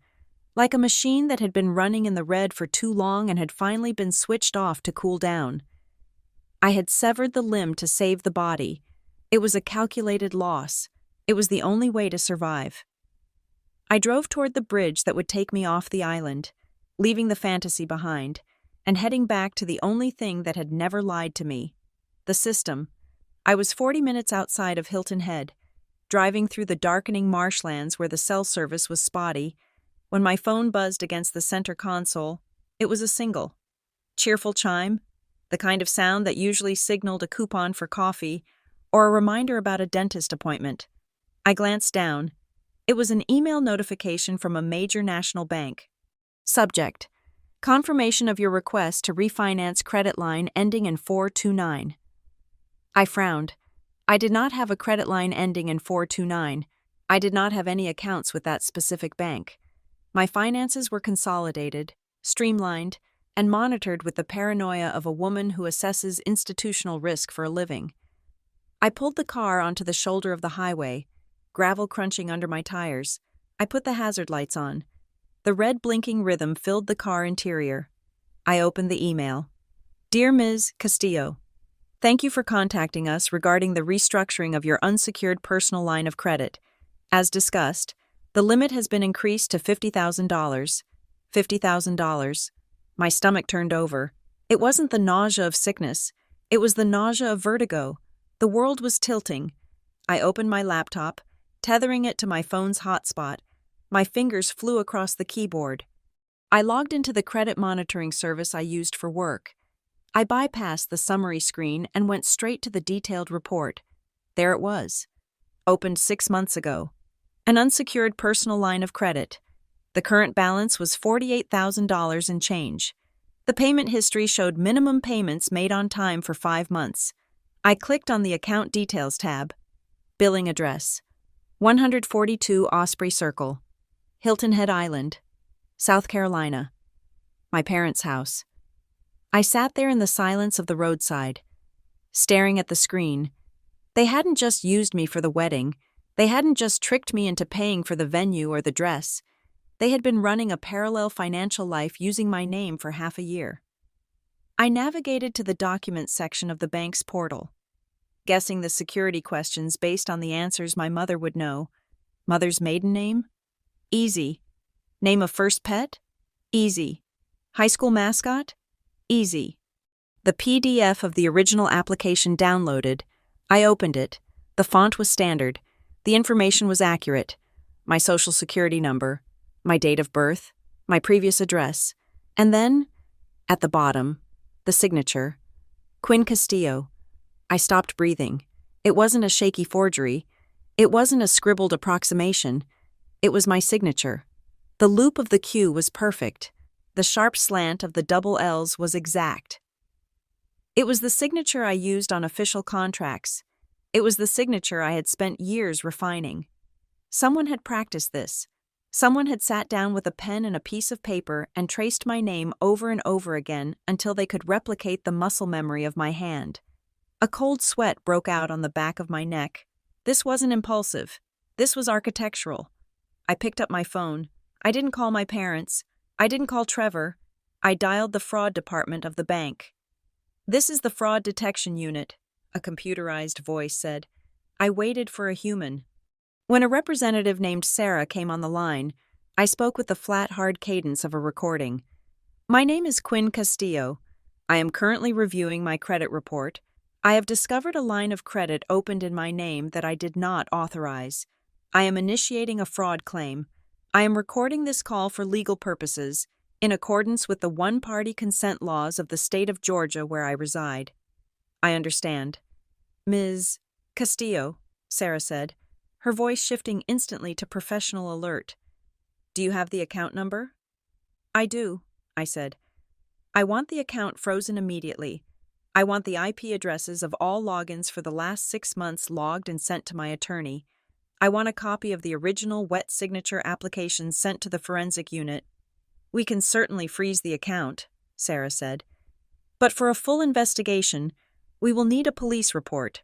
like a machine that had been running in the red for too long and had finally been switched off to cool down. I had severed the limb to save the body. It was a calculated loss. It was the only way to survive. I drove toward the bridge that would take me off the island, leaving the fantasy behind, and heading back to the only thing that had never lied to me, the system. I was 40 minutes outside of Hilton Head, driving through the darkening marshlands where the cell service was spotty. When my phone buzzed against the center console, it was a single. Cheerful chime, the kind of sound that usually signaled a coupon for coffee or a reminder about a dentist appointment. I glanced down. It was an email notification from a major national bank. Subject: confirmation of your request to refinance credit line ending in 429. I frowned. I did not have a credit line ending in 429. I did not have any accounts with that specific bank. My finances were consolidated, streamlined, and monitored with the paranoia of a woman who assesses institutional risk for a living. I pulled the car onto the shoulder of the highway, gravel crunching under my tires. I put the hazard lights on. The red blinking rhythm filled the car interior. I opened the email. Dear Ms. Castillo, thank you for contacting us regarding the restructuring of your unsecured personal line of credit. As discussed, the limit has been increased to $50,000. $50,000. My stomach turned over. It wasn't the nausea of sickness. It was the nausea of vertigo. The world was tilting. I opened my laptop, tethering it to my phone's hotspot. My fingers flew across the keyboard. I logged into the credit monitoring service I used for work. I bypassed the summary screen and went straight to the detailed report. There it was. Opened 6 months ago. An unsecured personal line of credit. The current balance was $48,000 and change. The payment history showed minimum payments made on time for 5 months. I clicked on the Account Details tab. Billing address: 142 Osprey Circle, Hilton Head Island, South Carolina. My parents' house. I sat there in the silence of the roadside, staring at the screen. They hadn't just used me for the wedding. They hadn't just tricked me into paying for the venue or the dress. They had been running a parallel financial life using my name for half a year. I navigated to the Documents section of the bank's portal, guessing the security questions based on the answers my mother would know. Mother's maiden name? Easy. Name of first pet? Easy. High school mascot? Easy. The PDF of the original application downloaded. I opened it. The font was standard. The information was accurate. My social security number, my date of birth, my previous address, and then, at the bottom, the signature, Quinn Castillo. I stopped breathing. It wasn't a shaky forgery. It wasn't a scribbled approximation. It was my signature. The loop of the Q was perfect. The sharp slant of the double L's was exact. It was the signature I used on official contracts. It was the signature I had spent years refining. Someone had practiced this. Someone had sat down with a pen and a piece of paper and traced my name over and over again until they could replicate the muscle memory of my hand. A cold sweat broke out on the back of my neck. This wasn't impulsive. This was architectural. I picked up my phone. I didn't call my parents. I didn't call Trevor. I dialed the fraud department of the bank. "This is the fraud detection unit," a computerized voice said. I waited for a human. When a representative named Sarah came on the line, I spoke with the flat, hard cadence of a recording. "My name is Quinn Castillo. I am currently reviewing my credit report. I have discovered a line of credit opened in my name that I did not authorize. I am initiating a fraud claim. I am recording this call for legal purposes, in accordance with the one-party consent laws of the state of Georgia where I reside." "I understand." "Ms. Castillo," Sarah said, her voice shifting instantly to professional alert. "Do you have the account number?" "I do," I said. "I want the account frozen immediately. I want the IP addresses of all logins for the last 6 months logged and sent to my attorney. I want a copy of the original wet signature application sent to the forensic unit." "We can certainly freeze the account," Sarah said. "But for a full investigation, we will need a police report."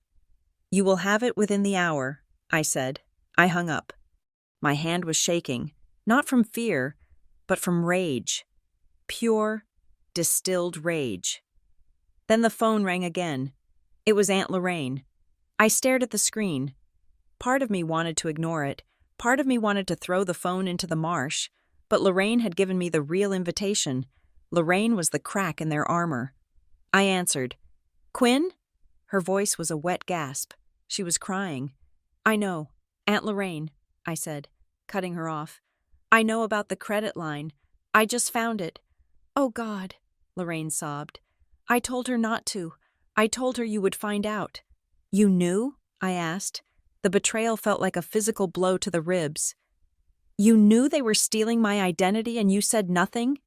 "You will have it within the hour," I said. I hung up. My hand was shaking, not from fear, but from rage. Pure, distilled rage. Then the phone rang again. It was Aunt Lorraine. I stared at the screen. Part of me wanted to ignore it. Part of me wanted to throw the phone into the marsh. But Lorraine had given me the real invitation. Lorraine was the crack in their armor. I answered. "Quinn?" Her voice was a wet gasp. She was crying. "I know. Aunt Lorraine," I said, cutting her off. "I know about the credit line. I just found it." "Oh, God," Lorraine sobbed. "I told her not to. I told her you would find out." "You knew?" I asked. The betrayal felt like a physical blow to the ribs. "You knew they were stealing my identity and you said nothing?"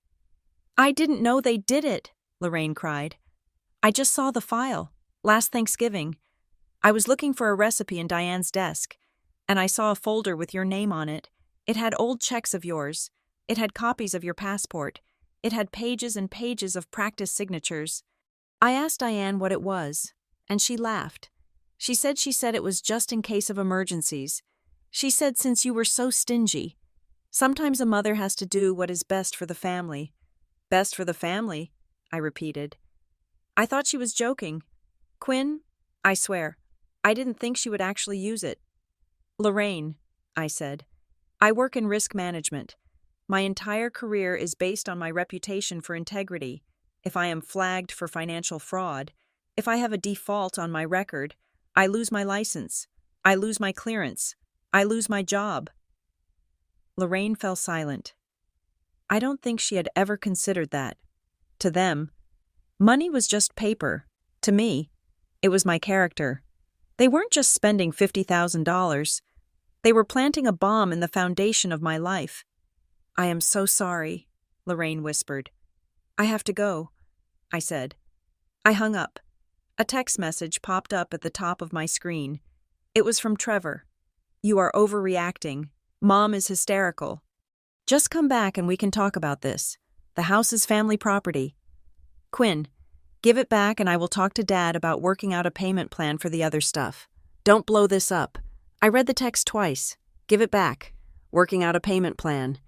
"I didn't know they did it," Lorraine cried. "I just saw the file, last Thanksgiving. I was looking for a recipe in Diane's desk, and I saw a folder with your name on it. It had old checks of yours. It had copies of your passport. It had pages and pages of practice signatures. I asked Diane what it was, and she laughed. She said it was just in case of emergencies. She said since you were so stingy. Sometimes a mother has to do what is best for the family." "Best for the family," I repeated. I thought she was joking. "Quinn, I swear, I didn't think she would actually use it." "Lorraine," I said, "I work in risk management. My entire career is based on my reputation for integrity. If I am flagged for financial fraud, if I have a default on my record, I lose my license. I lose my clearance. I lose my job." Lorraine fell silent. I don't think she had ever considered that. To them, money was just paper. To me, it was my character. They weren't just spending $50,000. They were planting a bomb in the foundation of my life. I am so sorry, Lorraine whispered. I have to go, I said. I hung up. A text message popped up at the top of my screen. It was from Trevor. You are overreacting. Mom is hysterical. Just come back and we can talk about this. The house is family property. Quinn, give it back and I will talk to Dad about working out a payment plan for the other stuff. Don't blow this up. I read the text twice. Give it back. Working out a payment plan.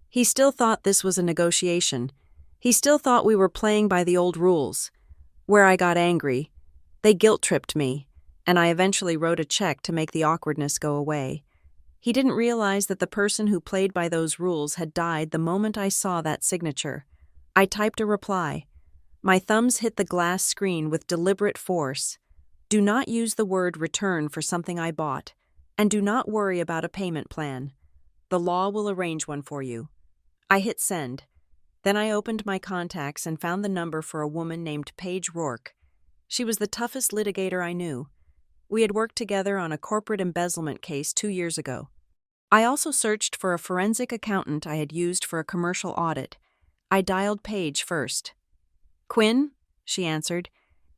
He still thought this was a negotiation. He still thought we were playing by the old rules. Where I got angry, they guilt-tripped me, and I eventually wrote a check to make the awkwardness go away. He didn't realize that the person who played by those rules had died the moment I saw that signature. I typed a reply. My thumbs hit the glass screen with deliberate force. Do not use the word return for something I bought, and do not worry about a payment plan. The law will arrange one for you. I hit send. Then I opened my contacts and found the number for a woman named Paige Rourke. She was the toughest litigator I knew. We had worked together on a corporate embezzlement case 2 years ago. I also searched for a forensic accountant I had used for a commercial audit. I dialed Paige first. Quinn, she answered.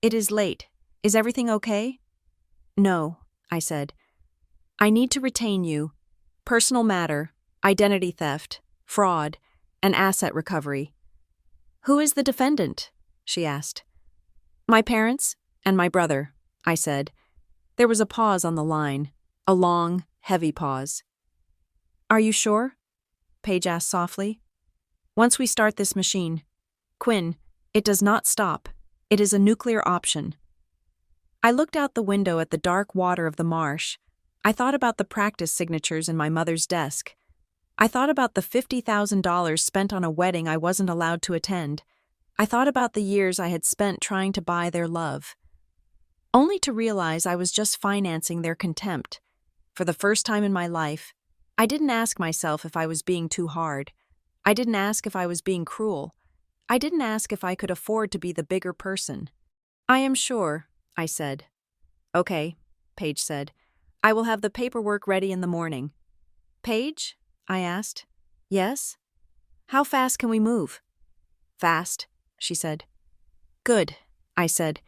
It is late. Is everything okay? No, I said. I need to retain you. Personal matter, identity theft, fraud, and asset recovery. Who is the defendant? She asked. My parents and my brother, I said. There was a pause on the line, a long, heavy pause. Are you sure? Paige asked softly. Once we start this machine, Quinn, it does not stop. It is a nuclear option. I looked out the window at the dark water of the marsh. I thought about the practice signatures in my mother's desk. I thought about the $50,000 spent on a wedding I wasn't allowed to attend. I thought about the years I had spent trying to buy their love. Only to realize I was just financing their contempt. For the first time in my life, I didn't ask myself if I was being too hard. I didn't ask if I was being cruel. I didn't ask if I could afford to be the bigger person. I am sure, I said. Okay, Paige said. I will have the paperwork ready in the morning. Paige? I asked. Yes? How fast can we move? Fast, she said. Good, I said,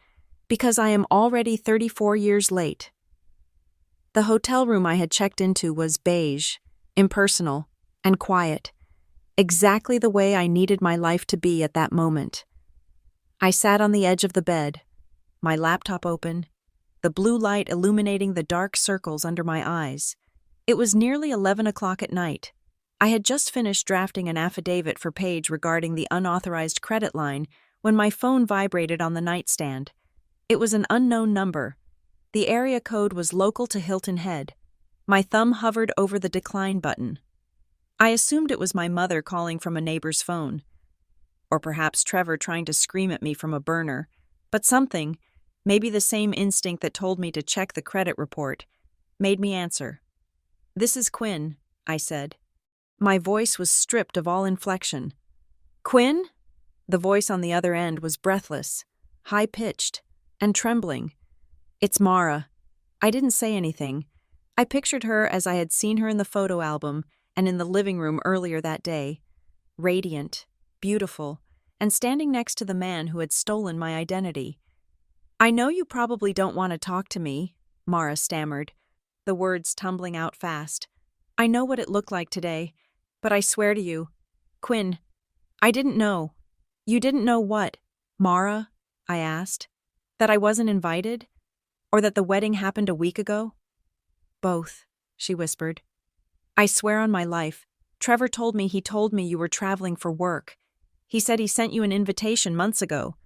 because I am already 34 years late. The hotel room I had checked into was beige, impersonal, and quiet, exactly the way I needed my life to be at that moment. I sat on the edge of the bed, my laptop open, the blue light illuminating the dark circles under my eyes. It was nearly 11 o'clock at night. I had just finished drafting an affidavit for Paige regarding the unauthorized credit line when my phone vibrated on the nightstand. It was an unknown number. The area code was local to Hilton Head. My thumb hovered over the decline button. I assumed it was my mother calling from a neighbor's phone. Or perhaps Trevor trying to scream at me from a burner. But something, maybe the same instinct that told me to check the credit report, made me answer. This is Quinn, I said. My voice was stripped of all inflection. Quinn? The voice on the other end was breathless, high-pitched, and trembling. It's Mara. I didn't say anything. I pictured her as I had seen her in the photo album and in the living room earlier that day, radiant, beautiful, and standing next to the man who had stolen my identity. I know you probably don't want to talk to me, Mara stammered, the words tumbling out fast. I know what it looked like today, but I swear to you, Quinn, I didn't know. You didn't know what, Mara? I asked. That I wasn't invited? Or that the wedding happened a week ago? Both, she whispered. I swear on my life, Trevor told me you were traveling for work. He said he sent you an invitation months ago,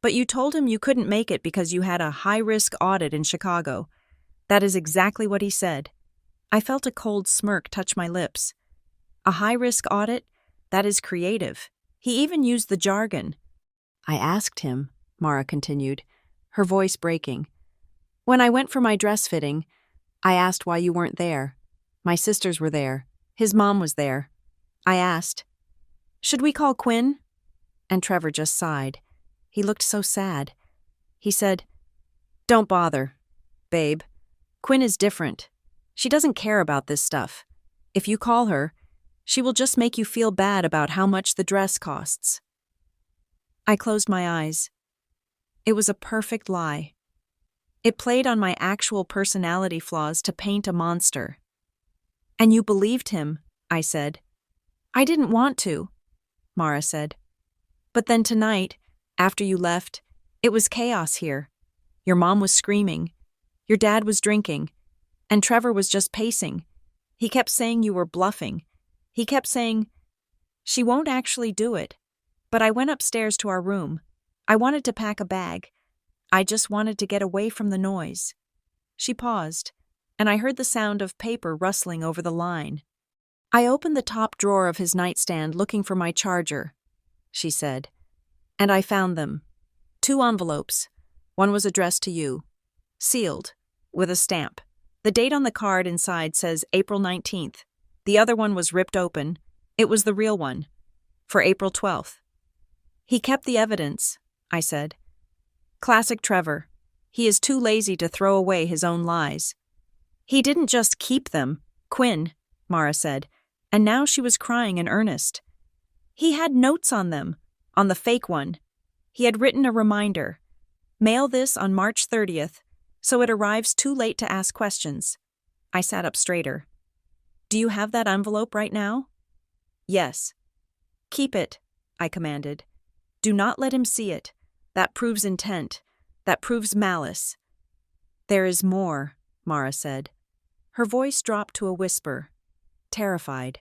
but you told him you couldn't make it because you had a high-risk audit in Chicago. That is exactly what he said. I felt a cold smirk touch my lips. A high-risk audit? That is creative. He even used the jargon. I asked him, Mara continued, her voice breaking. When I went for my dress fitting, I asked why you weren't there. My sisters were there. His mom was there. I asked, should we call Quinn? And Trevor just sighed. He looked so sad. He said, don't bother, babe. Quinn is different. She doesn't care about this stuff. If you call her, She will just make you feel bad about how much the dress costs. I closed my eyes. It was a perfect lie. It played on my actual personality flaws to paint a monster. And you believed him, I said. I didn't want to, Mara said. But then tonight, after you left, it was chaos here. Your mom was screaming. Your dad was drinking. And Trevor was just pacing. He kept saying you were bluffing. He kept saying, she won't actually do it. But I went upstairs to our room. I wanted to pack a bag. I just wanted to get away from the noise. She paused, and I heard the sound of paper rustling over the line. I opened the top drawer of his nightstand looking for my charger, she said. And I found them. 2 envelopes. One was addressed to you. Sealed, with a stamp. The date on the card inside says April 19th. The other one was ripped open. It was the real one. For April 12th. He kept the evidence, I said. Classic Trevor. He is too lazy to throw away his own lies. He didn't just keep them, Quinn, Mara said, and now she was crying in earnest. He had notes on them, on the fake one. He had written a reminder. Mail this on March 30th, so it arrives too late to ask questions. I sat up straighter. Do you have that envelope right now? Yes. Keep it, I commanded. Do not let him see it. That proves intent. That proves malice. There is more, Mara said. Her voice dropped to a whisper, terrified.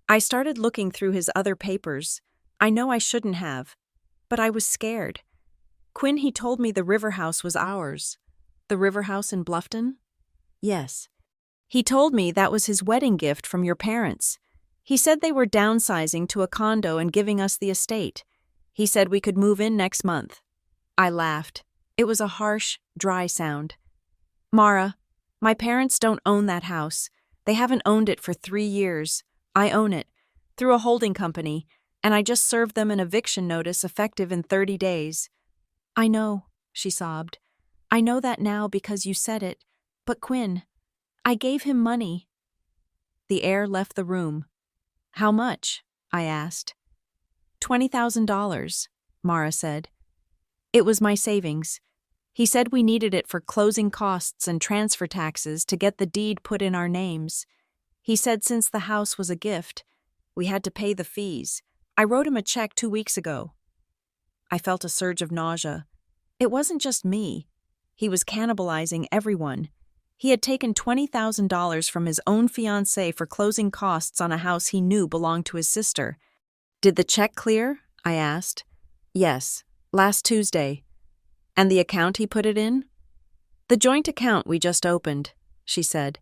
I started looking through his other papers. I know I shouldn't have, but I was scared. Quinn, he told me the river house was ours. The river house in Bluffton? Yes. He told me that was his wedding gift from your parents. He said they were downsizing to a condo and giving us the estate. He said we could move in next month. I laughed. It was a harsh, dry sound. Mara, my parents don't own that house. They haven't owned it for 3 years. I own it, through a holding company, and I just served them an eviction notice effective in 30 days. I know, she sobbed. I know that now because you said it. But Quinn, I gave him money. The air left the room. How much? I asked. $20,000, Mara said. It was my savings. He said we needed it for closing costs and transfer taxes to get the deed put in our names. He said since the house was a gift, we had to pay the fees. I wrote him a check 2 weeks ago. I felt a surge of nausea. It wasn't just me. He was cannibalizing everyone. He had taken $20,000 from his own fiancée for closing costs on a house he knew belonged to his sister. Did the check clear? I asked. Yes, last Tuesday. And the account he put it in? The joint account we just opened, she said.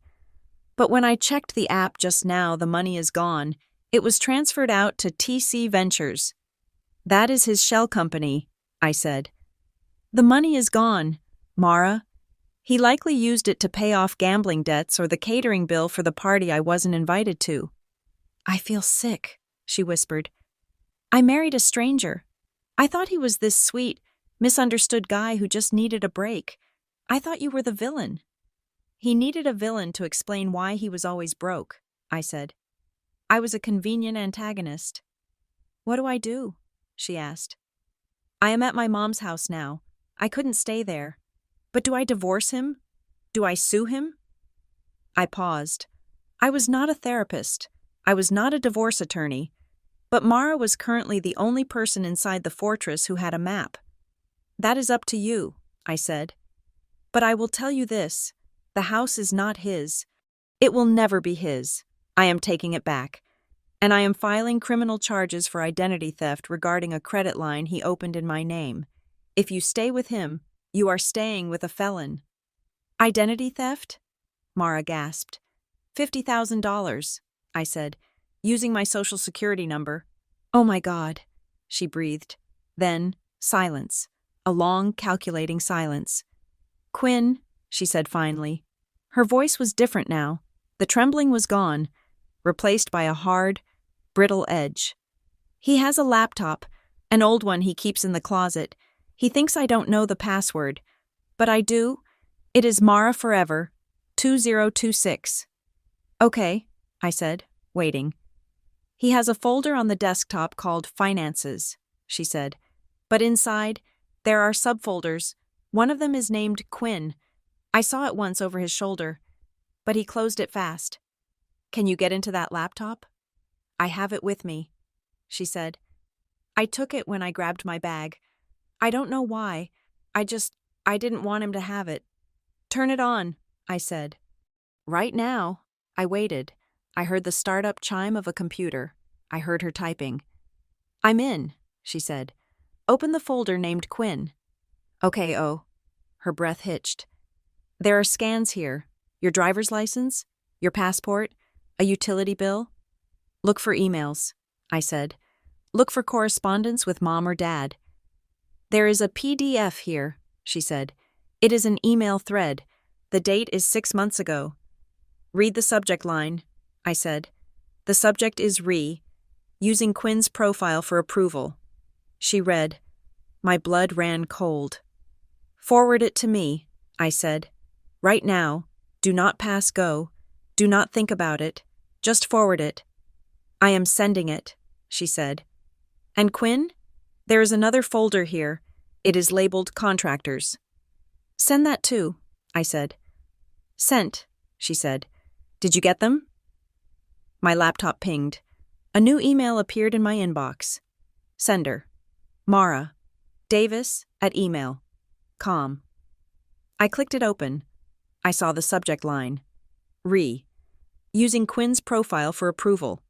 But when I checked the app just now, the money is gone. It was transferred out to TC Ventures. That is his shell company, I said. The money is gone, Mara. He likely used it to pay off gambling debts or the catering bill for the party I wasn't invited to. I feel sick, she whispered. I married a stranger. I thought he was this sweet, misunderstood guy who just needed a break. I thought you were the villain. He needed a villain to explain why he was always broke, I said. I was a convenient antagonist. What do I do? She asked. I am at my mom's house now. I couldn't stay there. But do I divorce him? Do I sue him? I paused. I was not a therapist. I was not a divorce attorney. But Mara was currently the only person inside the fortress who had a map. That is up to you, I said. But I will tell you this. The house is not his. It will never be his. I am taking it back. And I am filing criminal charges for identity theft regarding a credit line he opened in my name. If you stay with him, you are staying with a felon. Identity theft? Mara gasped. $50,000, I said, using my social security number. Oh my God, she breathed. Then, silence. A long, calculating silence. Quinn, she said finally. Her voice was different now. The trembling was gone, replaced by a hard, brittle edge. He has a laptop, an old one he keeps in the closet. He thinks I don't know the password. But I do. It is Mara Forever, 2026. Okay, I said, waiting. He has a folder on the desktop called Finances, she said. But inside, there are subfolders. One of them is named Quinn. I saw it once over his shoulder, but he closed it fast. Can you get into that laptop? I have it with me, she said. I took it when I grabbed my bag. I don't know why. I didn't want him to have it. Turn it on, I said. Right now. I waited. I heard the startup chime of a computer. I heard her typing. I'm in, she said. Open the folder named Quinn. Okay, oh. Her breath hitched. There are scans here. Your driver's license, your passport, a utility bill. Look for emails, I said. Look for correspondence with mom or dad. There is a PDF here, she said. It is an email thread. The date is 6 months ago. Read the subject line, I said. The subject is using Quinn's profile for approval. She read. My blood ran cold. Forward it to me, I said. Right now. Do not pass go. Do not think about it. Just forward it. I am sending it, she said. And Quinn? There is another folder here. It is labeled Contractors. Send that too, I said. Sent, she said. Did you get them? My laptop pinged. A new email appeared in my inbox. Sender. Mara. Davis at email.com. I clicked it open. I saw the subject line. Using Quinn's profile for approval.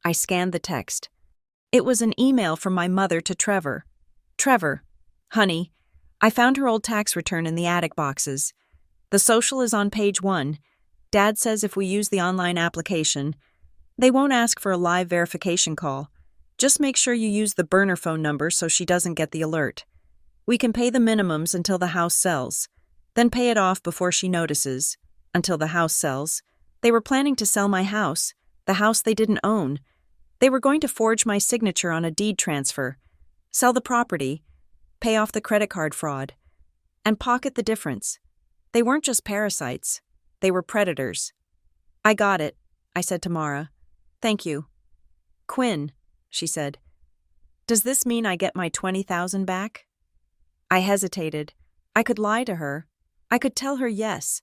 I scanned the text. It was an email from my mother to Trevor. Trevor, honey, I found her old tax return in the attic boxes. The social is on page 1. Dad says if we use the online application, they won't ask for a live verification call. Just make sure you use the burner phone number so she doesn't get the alert. We can pay the minimums until the house sells, then pay it off before she notices, until the house sells. They were planning to sell my house, the house they didn't own. They were going to forge my signature on a deed transfer, sell the property, pay off the credit card fraud, and pocket the difference. They weren't just parasites. They were predators. I got it, I said to Mara. Thank you. Quinn, she said. Does this mean I get my $20,000 back? I hesitated. I could lie to her. I could tell her yes.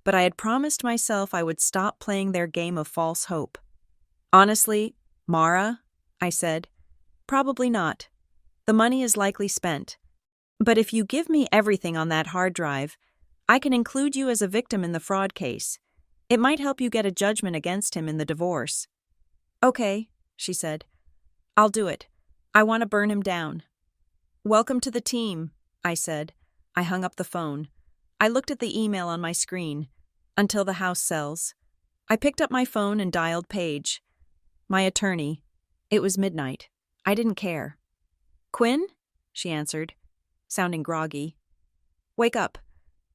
But I had promised myself I would stop playing their game of false hope. Honestly, Mara, I said, probably not. The money is likely spent. But if you give me everything on that hard drive, I can include you as a victim in the fraud case. It might help you get a judgment against him in the divorce. Okay, she said. I'll do it. I want to burn him down. Welcome to the team, I said. I hung up the phone. I looked at the email on my screen. Until the house sells. I picked up my phone and dialed Paige. My attorney. It was midnight. I didn't care. Quinn? She answered, sounding groggy. Wake up.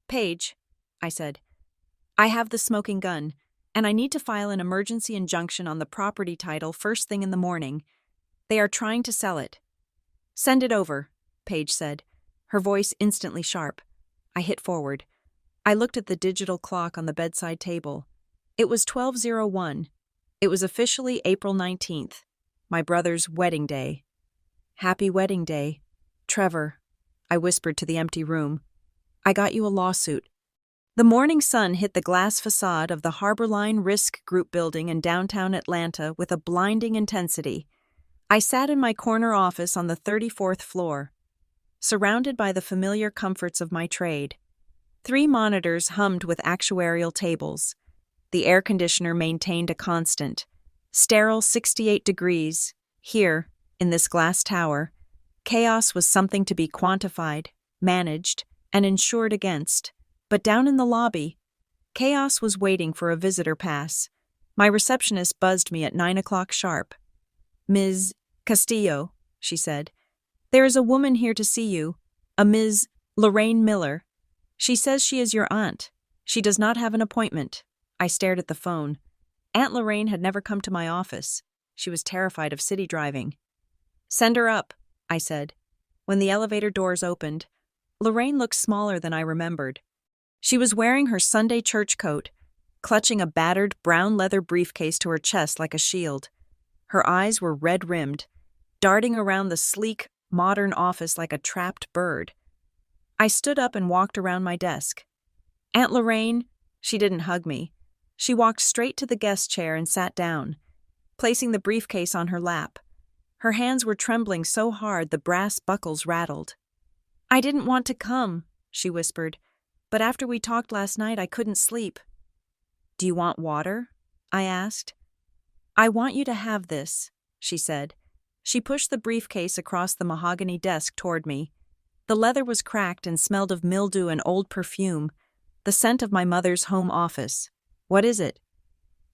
Paige, I said. I have the smoking gun, and I need to file an emergency injunction on the property title first thing in the morning. They are trying to sell it. Send it over, Paige said, her voice instantly sharp. I hit forward. I looked at the digital clock on the bedside table. It was 12:01. It was officially April 19th, my brother's wedding day. Happy wedding day, Trevor, I whispered to the empty room. I got you a lawsuit. The morning sun hit the glass facade of the Harborline Risk Group building in downtown Atlanta with a blinding intensity. I sat in my corner office on the 34th floor, surrounded by the familiar comforts of my trade. 3 monitors hummed with actuarial tables. The air conditioner maintained a constant, sterile 68 degrees. Here, in this glass tower, chaos was something to be quantified, managed, and insured against. But down in the lobby, chaos was waiting for a visitor pass. My receptionist buzzed me at 9 o'clock sharp. Ms. Castillo, she said. There is a woman here to see you, a Ms. Lorraine Miller. She says she is your aunt. She does not have an appointment. I stared at the phone. Aunt Lorraine had never come to my office. She was terrified of city driving. Send her up, I said. When the elevator doors opened, Lorraine looked smaller than I remembered. She was wearing her Sunday church coat, clutching a battered brown leather briefcase to her chest like a shield. Her eyes were red-rimmed, darting around the sleek, modern office like a trapped bird. I stood up and walked around my desk. Aunt Lorraine, she didn't hug me. She walked straight to the guest chair and sat down, placing the briefcase on her lap. Her hands were trembling so hard the brass buckles rattled. "I didn't want to come," she whispered, "but after we talked last night I couldn't sleep." "Do you want water?" I asked. "I want you to have this," she said. She pushed the briefcase across the mahogany desk toward me. The leather was cracked and smelled of mildew and old perfume, the scent of my mother's home office. "What is it?"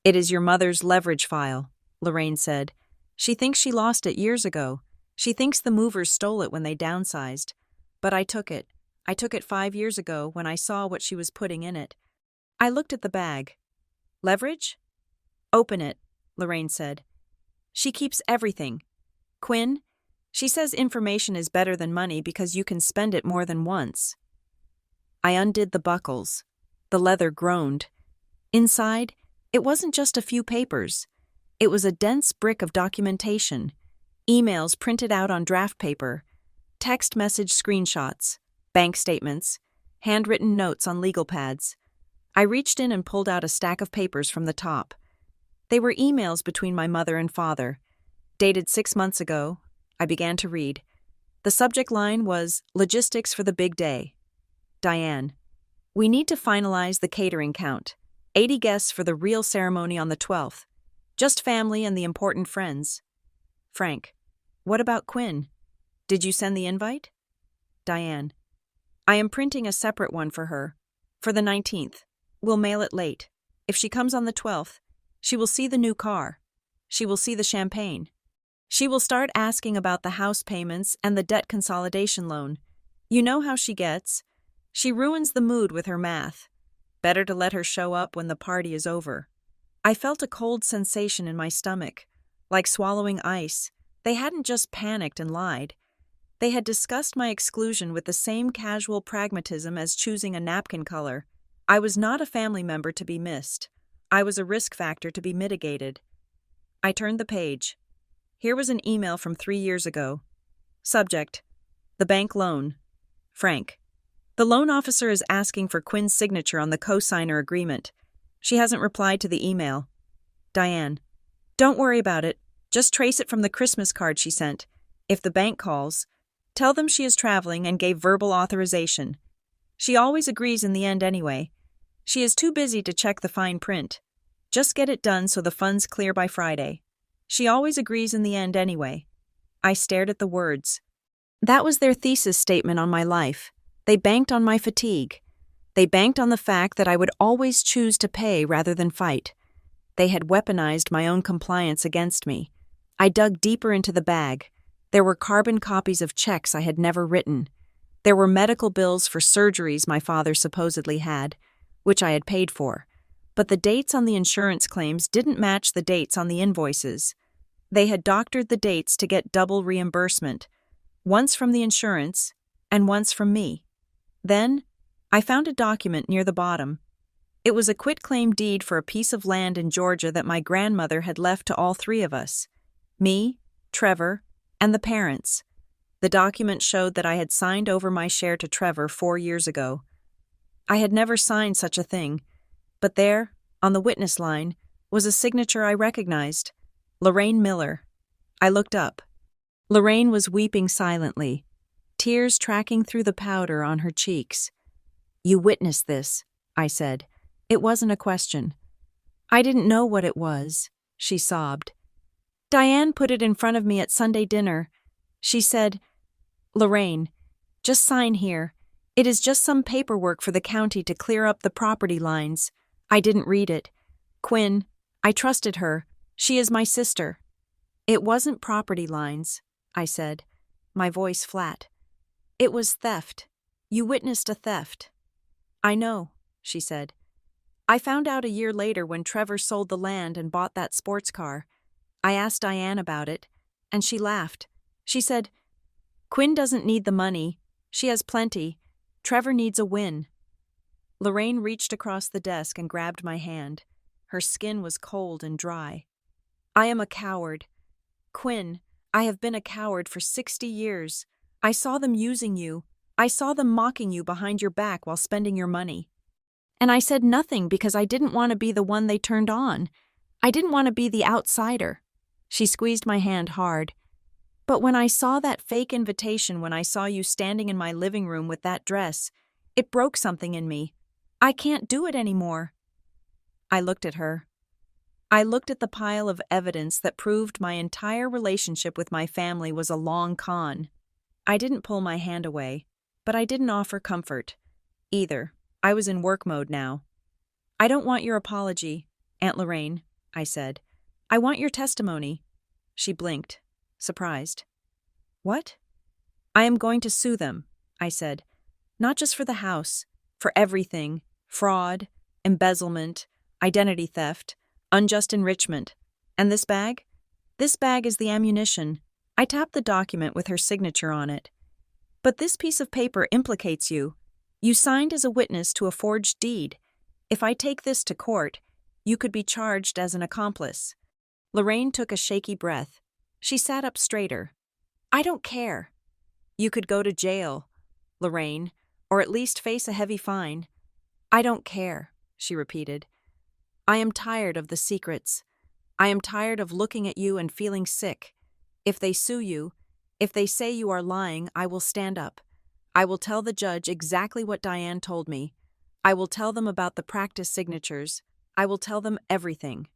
"It is your mother's leverage file," Lorraine said. "She thinks she lost it years ago. She thinks the movers stole it when they downsized. But I took it. I took it 5 years ago when I saw what she was putting in it." I looked at the bag. "Leverage?" "Open it," Lorraine said. "She keeps everything. Quinn, she says information is better than money because you can spend it more than once." I undid the buckles. The leather groaned. Inside, it wasn't just a few papers. It was a dense brick of documentation, emails printed out on draft paper, text message screenshots, bank statements, handwritten notes on legal pads. I reached in and pulled out a stack of papers from the top. They were emails between my mother and father. Dated 6 months ago, I began to read. The subject line was "Logistics for the Big Day." Diane, "We need to finalize the catering count. 80 guests for the real ceremony on the 12th. Just family and the important friends." Frank, "What about Quinn? Did you send the invite?" Diane, "I am printing a separate one for her. For the 19th. We'll mail it late. If she comes on the 12th, she will see the new car. She will see the champagne. She will start asking about the house payments and the debt consolidation loan. You know how she gets. She ruins the mood with her math. Better to let her show up when the party is over." I felt a cold sensation in my stomach, like swallowing ice. They hadn't just panicked and lied. They had discussed my exclusion with the same casual pragmatism as choosing a napkin color. I was not a family member to be missed. I was a risk factor to be mitigated. I turned the page. Here was an email from 3 years ago. Subject: The bank loan. Frank, "The loan officer is asking for Quinn's signature on the co-signer agreement. She hasn't replied to the email." Diane, "Don't worry about it. Just trace it from the Christmas card she sent. If the bank calls, tell them she is traveling and gave verbal authorization. She always agrees in the end anyway. She is too busy to check the fine print. Just get it done so the funds clear by Friday. She always agrees in the end anyway." I stared at the words. That was their thesis statement on my life. They banked on my fatigue. They banked on the fact that I would always choose to pay rather than fight. They had weaponized my own compliance against me. I dug deeper into the bag. There were carbon copies of checks I had never written. There were medical bills for surgeries my father supposedly had, which I had paid for. But the dates on the insurance claims didn't match the dates on the invoices. They had doctored the dates to get double reimbursement, once from the insurance and once from me. Then, I found a document near the bottom. It was a quitclaim deed for a piece of land in Georgia that my grandmother had left to all 3 of us: me, Trevor, and the parents. The document showed that I had signed over my share to Trevor 4 years ago. I had never signed such a thing, but there, on the witness line, was a signature I recognized: Lorraine Miller. I looked up. Lorraine was weeping silently, tears tracking through the powder on her cheeks. "You witnessed this," I said. It wasn't a question. "I didn't know what it was," she sobbed. "Diane put it in front of me at Sunday dinner. She said, 'Lorraine, just sign here. It is just some paperwork for the county to clear up the property lines.' I didn't read it. Quinn, I trusted her. She is my sister." "It wasn't property lines," I said, my voice flat. "It was theft. You witnessed a theft." "I know," she said. "I found out a year later when Trevor sold the land and bought that sports car. I asked Diane about it, and she laughed. She said, 'Quinn doesn't need the money. She has plenty. Trevor needs a win.'" Lorraine reached across the desk and grabbed my hand. Her skin was cold and dry. "I am a coward. Quinn, I have been a coward for 60 years. I saw them using you. I saw them mocking you behind your back while spending your money. And I said nothing because I didn't want to be the one they turned on. I didn't want to be the outsider. She squeezed my hand hard. But when I saw that fake invitation, when I saw you standing in my living room with that dress, it broke something in me. I can't do it anymore. I looked at her. I looked at the pile of evidence that proved my entire relationship with my family was a long con. I didn't pull my hand away, but I didn't offer comfort either. I was in work mode now. I don't want your apology, Aunt Lorraine, I said. I want your testimony. She blinked, surprised. What? I am going to sue them, I said. Not just for the house, for everything. Fraud, embezzlement, identity theft, unjust enrichment. And this bag? This bag is the ammunition. I tapped the document with her signature on it. But this piece of paper implicates you. You signed as a witness to a forged deed. If I take this to court, you could be charged as an accomplice. Lorraine took a shaky breath. She sat up straighter. I don't care. You could go to jail, Lorraine, or at least face a heavy fine. I don't care, she repeated. I am tired of the secrets. I am tired of looking at you and feeling sick. If they sue you, if they say you are lying, I will stand up. I will tell the judge exactly what Diane told me. I will tell them about the practice signatures. I will tell them everything.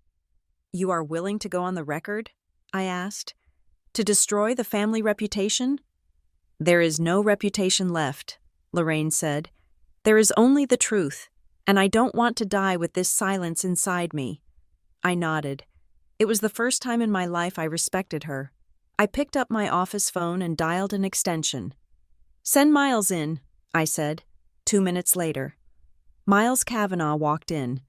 You are willing to go on the record? I asked. To destroy the family reputation? There is no reputation left, Lorraine said. There is only the truth, and I don't want to die with this silence inside me. I nodded. It was the first time in my life I respected her. I picked up my office phone and dialed an extension. Send Miles in, I said, 2 minutes later. Miles Kavanaugh walked in.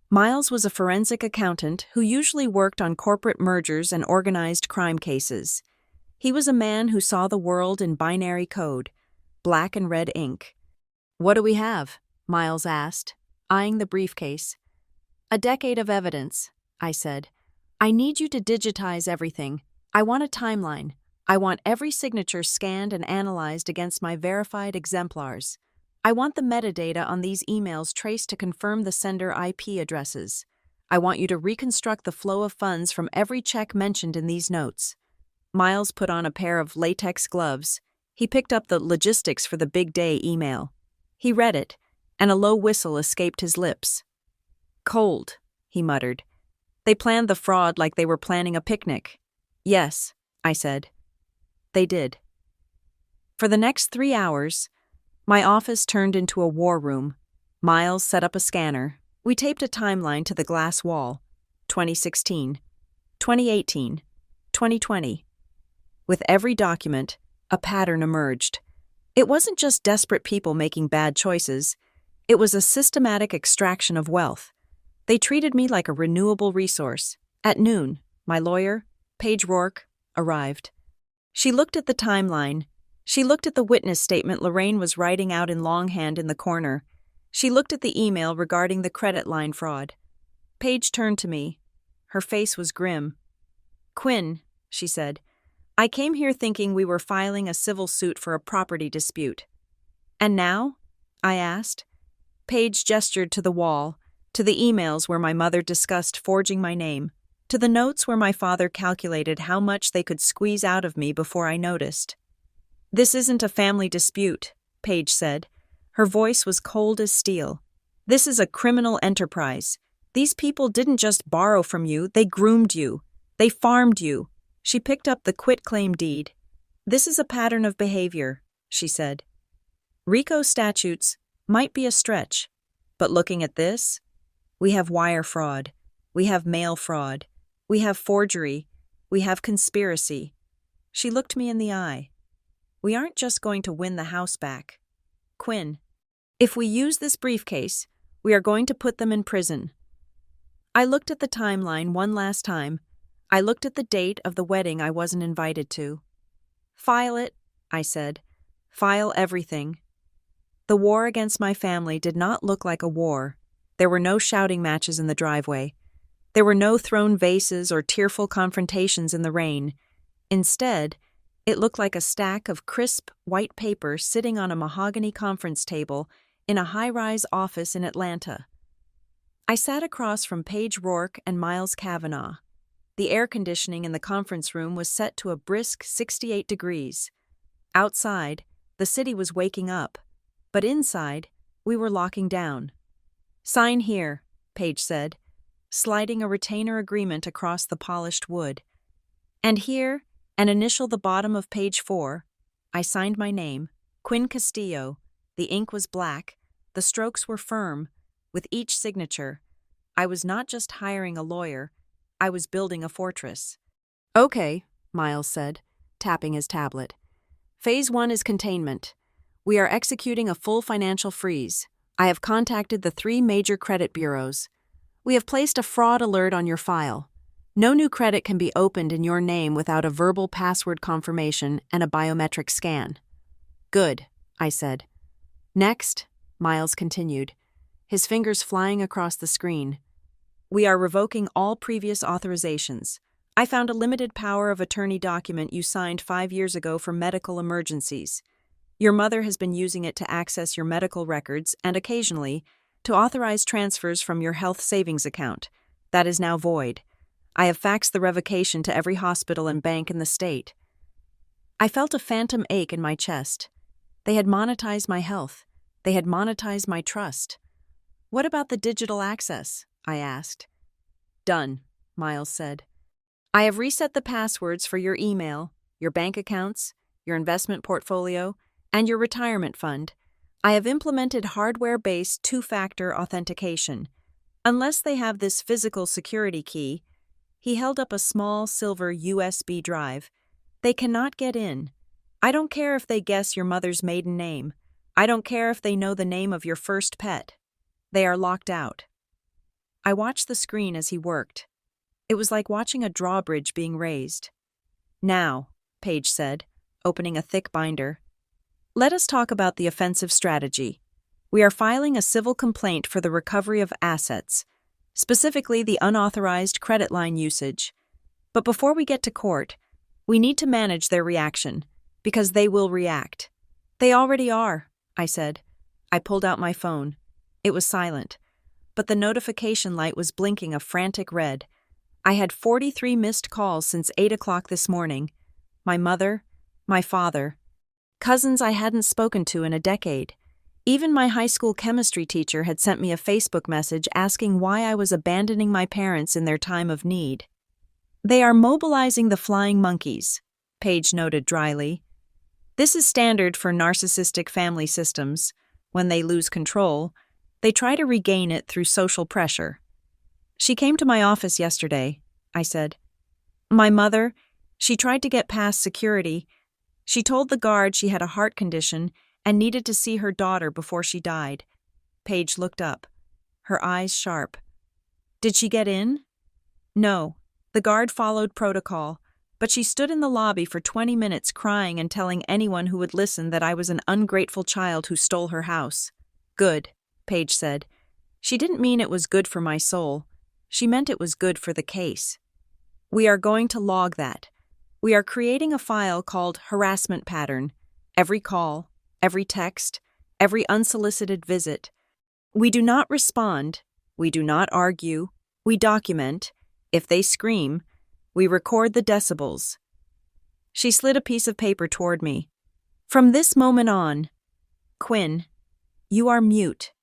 Miles was a forensic accountant who usually worked on corporate mergers and organized crime cases. He was a man who saw the world in binary code, black and red ink. What do we have? Miles asked, eyeing the briefcase. A decade of evidence, I said. I need you to digitize everything. I want a timeline. I want every signature scanned and analyzed against my verified exemplars. I want the metadata on these emails traced to confirm the sender IP addresses. I want you to reconstruct the flow of funds from every check mentioned in these notes. Miles put on a pair of latex gloves. He picked up the logistics for the big day email. He read it, and a low whistle escaped his lips. Cold, he muttered. They planned the fraud like they were planning a picnic. Yes, I said. They did. For the next 3 hours, my office turned into a war room. Miles set up a scanner. We taped a timeline to the glass wall. 2016, 2018, 2020. With every document, a pattern emerged. It wasn't just desperate people making bad choices. It was a systematic extraction of wealth. They treated me like a renewable resource. At noon, my lawyer, Paige Rourke, arrived. She looked at the timeline. She looked at the witness statement Lorraine was writing out in longhand in the corner. She looked at the email regarding the credit line fraud. Paige turned to me. Her face was grim. Quinn, she said, I came here thinking we were filing a civil suit for a property dispute. And now? I asked. Paige gestured to the wall, to the emails where my mother discussed forging my name, to the notes where my father calculated how much they could squeeze out of me before I noticed. This isn't a family dispute, Paige said. Her voice was cold as steel. This is a criminal enterprise. These people didn't just borrow from you, they groomed you. They farmed you. She picked up the quitclaim deed. This is a pattern of behavior, she said. RICO statutes might be a stretch, but looking at this, we have wire fraud, we have mail fraud, we have forgery, we have conspiracy. She looked me in the eye. We aren't just going to win the house back. Quinn, if we use this briefcase, we are going to put them in prison. I looked at the timeline one last time. I looked at the date of the wedding I wasn't invited to. File it, I said. File everything. The war against my family did not look like a war. There were no shouting matches in the driveway. There were no thrown vases or tearful confrontations in the rain. Instead, it looked like a stack of crisp, white paper sitting on a mahogany conference table in a high-rise office in Atlanta. I sat across from Paige Rourke and Miles Kavanaugh. The air conditioning in the conference room was set to a brisk 68 degrees. Outside, the city was waking up, but inside, we were locking down. "Sign here," Paige said, sliding a retainer agreement across the polished wood. And here, and initial the bottom of page 4, I signed my name, Quinn Castillo. The ink was black, the strokes were firm. With each signature, I was not just hiring a lawyer, I was building a fortress. "Okay," Miles said, tapping his tablet. "Phase 1 is containment. We are executing a full financial freeze. I have contacted the 3 major credit bureaus. We have placed a fraud alert on your file. No new credit can be opened in your name without a verbal password confirmation and a biometric scan." "Good," I said. "Next," Miles continued, his fingers flying across the screen. "We are revoking all previous authorizations. I found a limited power of attorney document you signed 5 years ago for medical emergencies. Your mother has been using it to access your medical records and occasionally to authorize transfers from your health savings account. That is now void. I have faxed the revocation to every hospital and bank in the state." I felt a phantom ache in my chest. They had monetized my health. They had monetized my trust. "What about the digital access?" I asked. "Done," Miles said. "I have reset the passwords for your email, your bank accounts, your investment portfolio, and your retirement fund. I have implemented hardware-based 2-factor authentication. Unless they have this physical security key," he held up a small silver USB drive, "they cannot get in. I don't care if they guess your mother's maiden name. I don't care if they know the name of your first pet. They are locked out." I watched the screen as he worked. It was like watching a drawbridge being raised. "Now," Paige said, opening a thick binder, "let us talk about the offensive strategy. We are filing a civil complaint for the recovery of assets, specifically the unauthorized credit line usage. But before we get to court, we need to manage their reaction, because they will react." "They already are," I said. I pulled out my phone. It was silent, but the notification light was blinking a frantic red. I had 43 missed calls since 8 o'clock this morning. My mother, my father, cousins I hadn't spoken to in a decade. Even my high school chemistry teacher had sent me a Facebook message asking why I was abandoning my parents in their time of need. "They are mobilizing the flying monkeys," Paige noted dryly. "This is standard for narcissistic family systems. When they lose control, they try to regain it through social pressure." "She came to my office yesterday," I said. "My mother, she tried to get past security. She told the guard she had a heart condition and needed to see her daughter before she died." Paige looked up, her eyes sharp. "Did she get in?" "No. The guard followed protocol, but she stood in the lobby for 20 minutes crying and telling anyone who would listen that I was an ungrateful child who stole her house." "Good," Paige said. "She didn't mean it was good for my soul. She meant it was good for the case. We are going to log that. We are creating a file called harassment pattern. Every call, every text, every unsolicited visit. We do not respond. We do not argue. We document. If they scream, we record the decibels." She slid a piece of paper toward me. "From this moment on, Quinn, you are mute.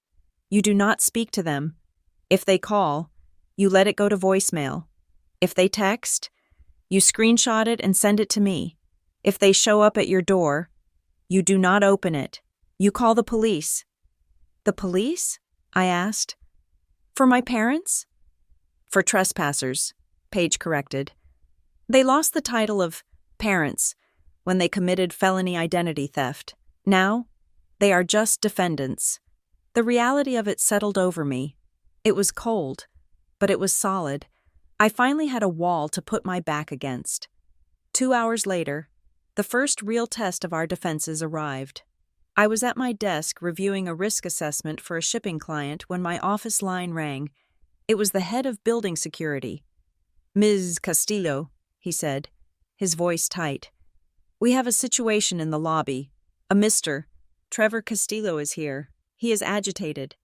You do not speak to them. If they call, you let it go to voicemail. If they text, you screenshot it and send it to me. If they show up at your door, you do not open it. You call the police." "The police?" I asked. "For my parents?" "For trespassers," Paige corrected. "They lost the title of parents when they committed felony identity theft. Now, they are just defendants." The reality of it settled over me. It was cold, but it was solid. I finally had a wall to put my back against. 2 hours later, the first real test of our defenses arrived. I was at my desk reviewing a risk assessment for a shipping client when my office line rang. It was the head of building security. "Ms. Castillo," he said. his voice tight. "We have a situation in the lobby. A Mr. Trevor Castillo is here. He is agitated."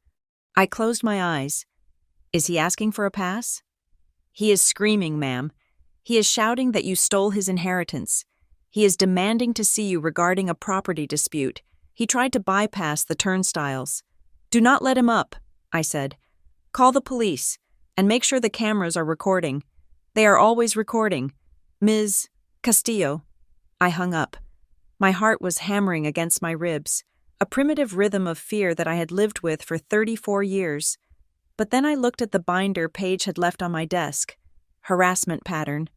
I closed my eyes. "Is he asking for a pass?" "He is screaming, ma'am. He is shouting that you stole his inheritance. He is demanding to see you regarding a property dispute. He tried to bypass the turnstiles." "Do not let him up," I said. "Call the police, and make sure the cameras are recording. They are always recording. Ms. Castillo." I hung up. My heart was hammering against my ribs, a primitive rhythm of fear that I had lived with for 34 years. But then I looked at the binder Paige had left on my desk. Harassment pattern.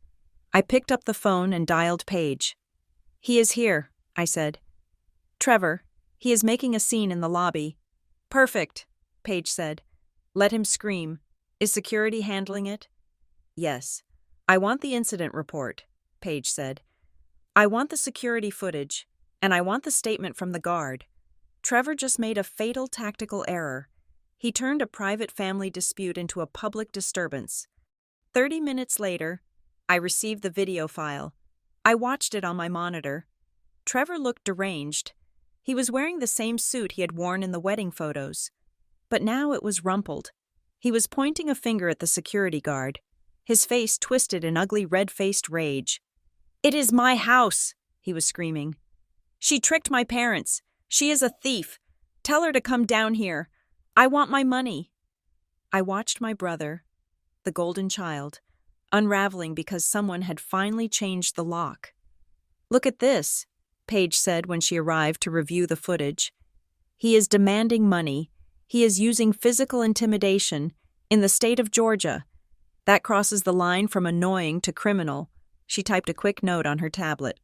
I picked up the phone and dialed Paige. "He is here," I said. "Trevor, he is making a scene in the lobby." "Perfect," Paige said. "Let him scream. Is security handling it?" "Yes." "I want the incident report," Paige said. "I want the security footage, and I want the statement from the guard. Trevor just made a fatal tactical error. He turned a private family dispute into a public disturbance." 30 minutes later, I received the video file. I watched it on my monitor. Trevor looked deranged. He was wearing the same suit he had worn in the wedding photos. But now it was rumpled. He was pointing a finger at the security guard, his face twisted in ugly red-faced rage. "It is my house," he was screaming. "She tricked my parents. She is a thief. Tell her to come down here. I want my money." I watched my brother, the golden child, unraveling because someone had finally changed the lock. "Look at this," Paige said when she arrived to review the footage. "He is demanding money. He is using physical intimidation in the state of Georgia. That crosses the line from annoying to criminal." She typed a quick note on her tablet.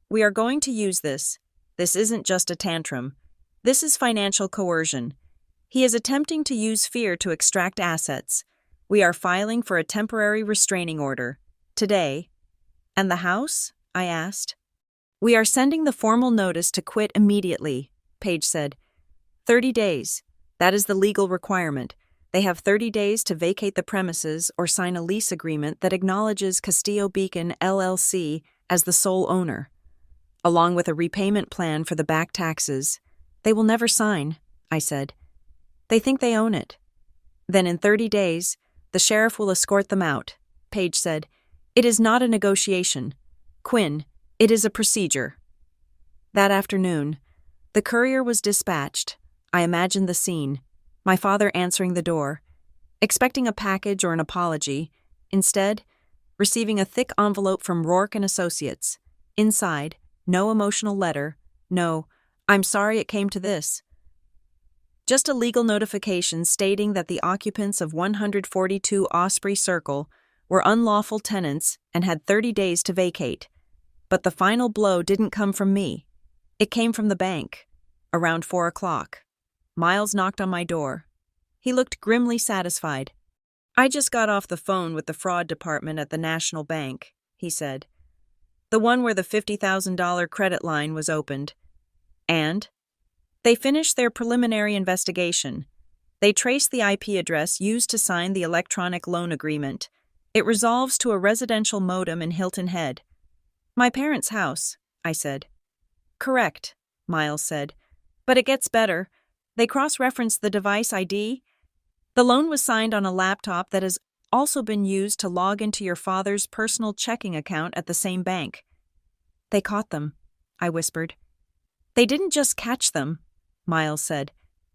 "We are going to use this. This isn't just a tantrum. This is financial coercion. He is attempting to use fear to extract assets. We are filing for a temporary restraining order. Today." "And the house?" I asked. "We are sending the formal notice to quit immediately," Paige said. 30 days. That is the legal requirement. They have 30 days to vacate the premises or sign a lease agreement that acknowledges Castillo Beacon LLC as the sole owner, along with a repayment plan for the back taxes. "They will never sign," I said. "They think they own it." "Then in 30 days, the sheriff will escort them out," Paige said. "It is not a negotiation. Quinn, it is a procedure." That afternoon, the courier was dispatched. I imagined the scene. My father answering the door, expecting a package or an apology, instead, receiving a thick envelope from Rourke and Associates. Inside, no emotional letter, no, "I'm sorry it came to this." Just a legal notification stating that the occupants of 142 Osprey Circle were unlawful tenants and had 30 days to vacate. But the final blow didn't come from me. It came from the bank. Around 4 o'clock. Miles knocked on my door. He looked grimly satisfied. "I just got off the phone with the fraud department at the National Bank," he said. "The one where the $50,000 credit line was opened. And they finished their preliminary investigation. They traced the IP address used to sign the electronic loan agreement. It resolves to a residential modem in Hilton Head." "My parents' house," I said. "Correct," Miles said. "But it gets better. They cross-referenced the device ID. The loan was signed on a laptop that has also been used to log into your father's personal checking account at the same bank." "They caught them," I whispered. "They didn't just catch them," Miles said.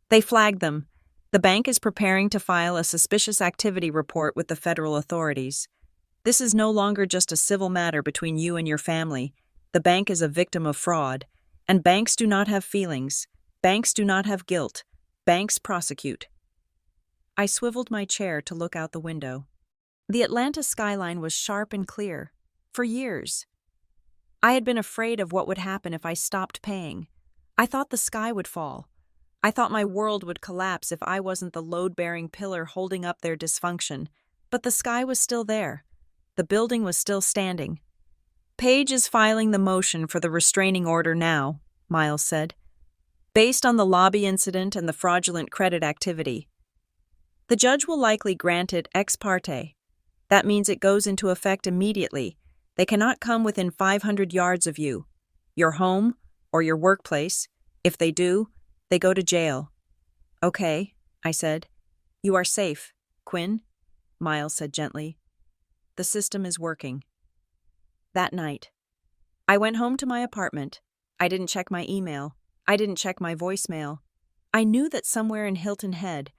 "They flagged them. The bank is preparing to file a suspicious activity report with the federal authorities. This is no longer just a civil matter between you and your family. The bank is a victim of fraud, and banks do not have feelings. Banks do not have guilt. Banks prosecute." I swiveled my chair to look out the window. The Atlanta skyline was sharp and clear. For years. I had been afraid of what would happen if I stopped paying. I thought the sky would fall. I thought my world would collapse if I wasn't the load-bearing pillar holding up their dysfunction. But the sky was still there. The building was still standing. "Paige is filing the motion for the restraining order now," Miles said, "based on the lobby incident and the fraudulent credit activity. The judge will likely grant it ex parte. That means it goes into effect immediately, They cannot come within 500 yards of you, your home, or your workplace. If they do, they go to jail." "Okay," I said. "You are safe, Quinn," Miles said gently. "The system is working." That night, I went home to my apartment. I didn't check my email. I didn't check my voicemail. I knew that somewhere in Hilton Head,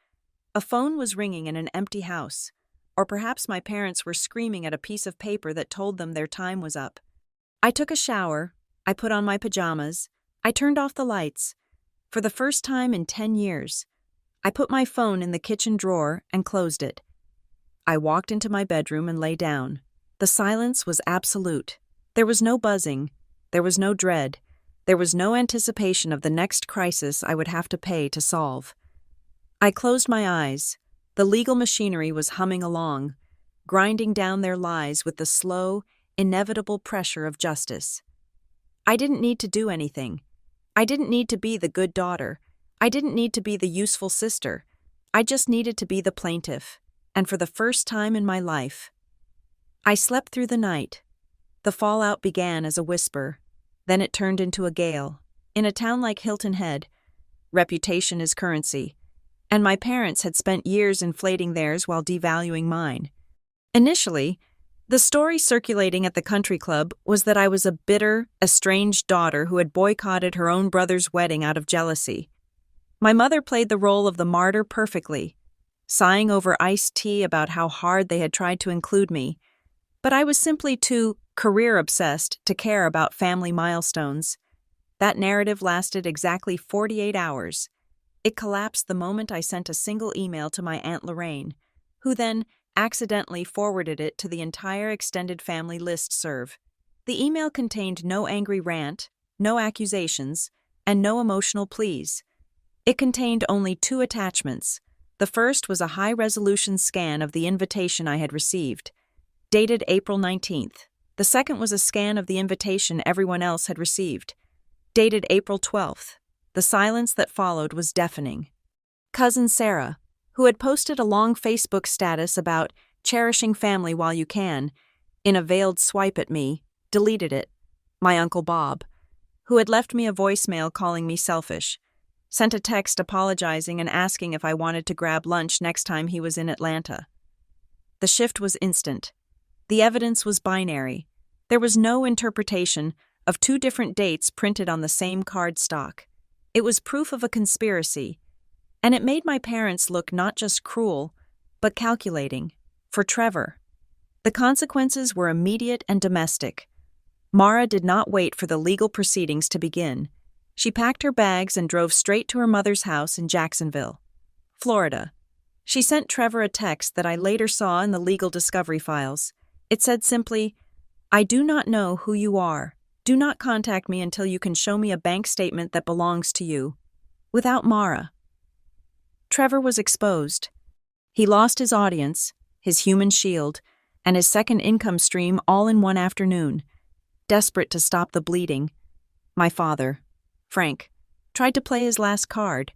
a phone was ringing in an empty house, or perhaps my parents were screaming at a piece of paper that told them their time was up. I took a shower. I put on my pajamas. I turned off the lights. For the first time in 10 years, I put my phone in the kitchen drawer and closed it. I walked into my bedroom and lay down. The silence was absolute. There was no buzzing. There was no dread. There was no anticipation of the next crisis I would have to pay to solve. I closed my eyes. The legal machinery was humming along, grinding down their lies with the slow, inevitable pressure of justice. I didn't need to do anything. I didn't need to be the good daughter. I didn't need to be the useful sister. I just needed to be the plaintiff. And for the first time in my life, I slept through the night. The fallout began as a whisper. Then it turned into a gale. In a town like Hilton Head, reputation is currency, and my parents had spent years inflating theirs while devaluing mine. Initially, the story circulating at the country club was that I was a bitter, estranged daughter who had boycotted her own brother's wedding out of jealousy. My mother played the role of the martyr perfectly, sighing over iced tea about how hard they had tried to include me. But I was simply too career-obsessed to care about family milestones. That narrative lasted exactly 48 hours. It collapsed the moment I sent a single email to my Aunt Lorraine, who then accidentally forwarded it to the entire extended family listserv. The email contained no angry rant, no accusations, and no emotional pleas. It contained only 2 attachments. The first was a high-resolution scan of the invitation I had received, dated April 19th. The second was a scan of the invitation everyone else had received, dated April 12th. The silence that followed was deafening. Cousin Sarah, who had posted a long Facebook status about cherishing family while you can, in a veiled swipe at me, deleted it. My Uncle Bob, who had left me a voicemail calling me selfish, sent a text apologizing and asking if I wanted to grab lunch next time he was in Atlanta. The shift was instant. The evidence was binary. There was no interpretation of 2 different dates printed on the same cardstock. It was proof of a conspiracy, and it made my parents look not just cruel, but calculating, for Trevor. The consequences were immediate and domestic. Mara did not wait for the legal proceedings to begin. She packed her bags and drove straight to her mother's house in Jacksonville, Florida. She sent Trevor a text that I later saw in the legal discovery files. It said simply, "I do not know who you are. Do not contact me until you can show me a bank statement that belongs to you." Without Mara, Trevor was exposed. He lost his audience, his human shield, and his second income stream all in one afternoon. Desperate to stop the bleeding, my father, Frank, tried to play his last card.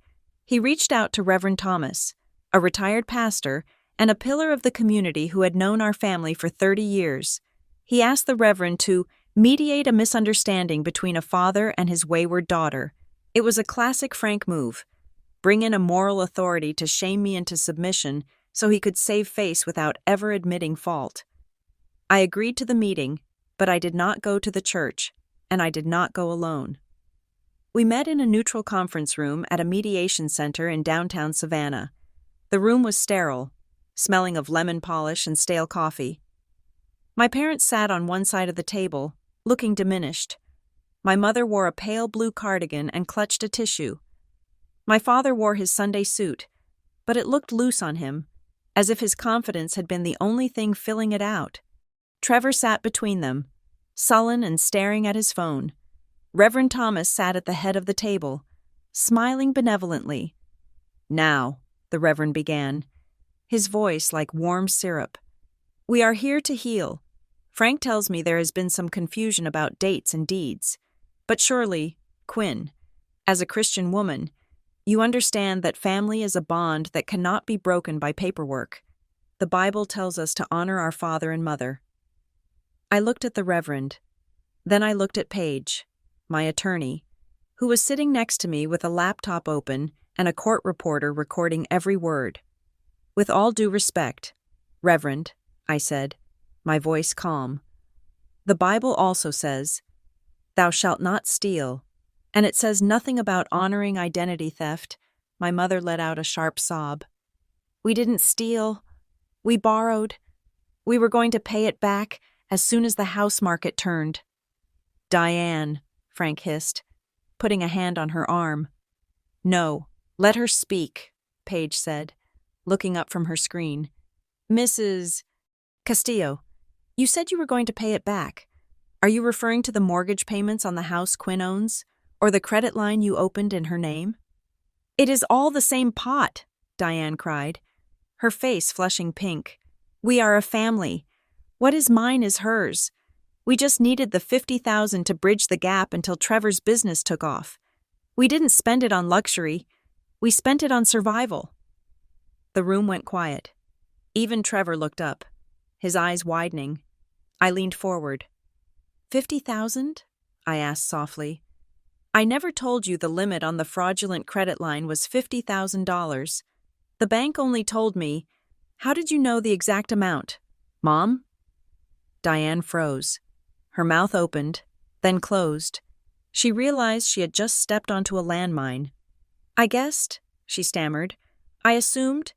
He reached out to Reverend Thomas, a retired pastor and a pillar of the community who had known our family for 30 years. He asked the Reverend to mediate a misunderstanding between a father and his wayward daughter. It was a classic Frank move. Bring in a moral authority to shame me into submission so he could save face without ever admitting fault. I agreed to the meeting, but I did not go to the church, and I did not go alone. We met in a neutral conference room at a mediation center in downtown Savannah. The room was sterile, smelling of lemon polish and stale coffee. My parents sat on one side of the table, looking diminished. My mother wore a pale blue cardigan and clutched a tissue. My father wore his Sunday suit, but it looked loose on him, as if his confidence had been the only thing filling it out. Trevor sat between them, sullen and staring at his phone. Reverend Thomas sat at the head of the table, smiling benevolently. "Now," the Reverend began, his voice like warm syrup. "We are here to heal. Frank tells me there has been some confusion about dates and deeds. But surely, Quinn, as a Christian woman, you understand that family is a bond that cannot be broken by paperwork. The Bible tells us to honor our father and mother." I looked at the Reverend. Then I looked at Paige, my attorney, who was sitting next to me with a laptop open and a court reporter recording every word. With all due respect, Reverend, I said, my voice calm. The Bible also says, "Thou shalt not steal," and it says nothing about honoring identity theft. My mother let out a sharp sob. We didn't steal. We borrowed. We were going to pay it back as soon as the house market turned. Diane, Frank hissed, putting a hand on her arm. No, let her speak, Paige said, looking up from her screen. Mrs. Castillo, you said you were going to pay it back. Are you referring to the mortgage payments on the house Quinn owns, or the credit line you opened in her name? It is all the same pot, Diane cried, her face flushing pink. We are a family. What is mine is hers. We just needed the $50,000 to bridge the gap until Trevor's business took off. We didn't spend it on luxury. We spent it on survival. The room went quiet. Even Trevor looked up, his eyes widening. I leaned forward. 50,000? I asked softly. I never told you the limit on the fraudulent credit line was $50,000. The bank only told me. How did you know the exact amount? Mom? Diane froze. Her mouth opened, then closed. She realized she had just stepped onto a landmine. I guessed, she stammered. I assumed.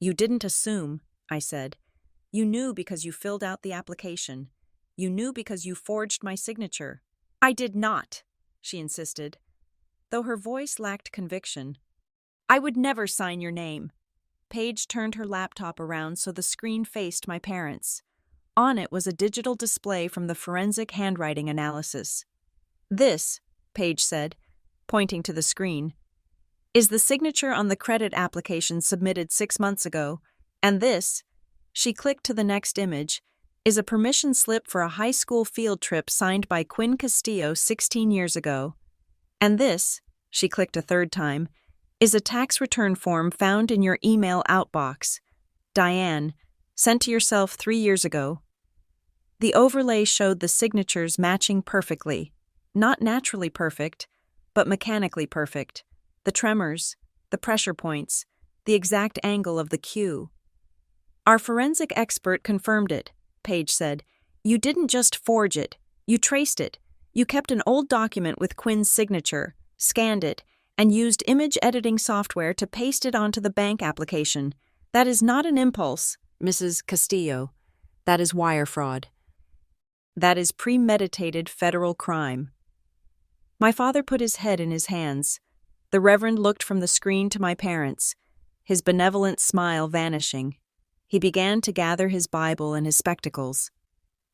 You didn't assume, I said. You knew because you filled out the application. You knew because you forged my signature. I did not, she insisted, though her voice lacked conviction. I would never sign your name. Paige turned her laptop around so the screen faced my parents. On it was a digital display from the forensic handwriting analysis. This, Paige said, pointing to the screen, is the signature on the credit application submitted 6 months ago, and this, she clicked to the next image, is a permission slip for a high school field trip signed by Quinn Castillo 16 years ago. And this, she clicked a third time, is a tax return form found in your email outbox. Diane, sent to yourself 3 years ago. The overlay showed the signatures matching perfectly, not naturally perfect, but mechanically perfect. The tremors, the pressure points, the exact angle of the Q. Our forensic expert confirmed it, Paige said. You didn't just forge it, you traced it. You kept an old document with Quinn's signature, scanned it, and used image editing software to paste it onto the bank application. That is not an impulse, Mrs. Castillo. That is wire fraud. That is premeditated federal crime. My father put his head in his hands. The Reverend looked from the screen to my parents, his benevolent smile vanishing. He began to gather his Bible and his spectacles.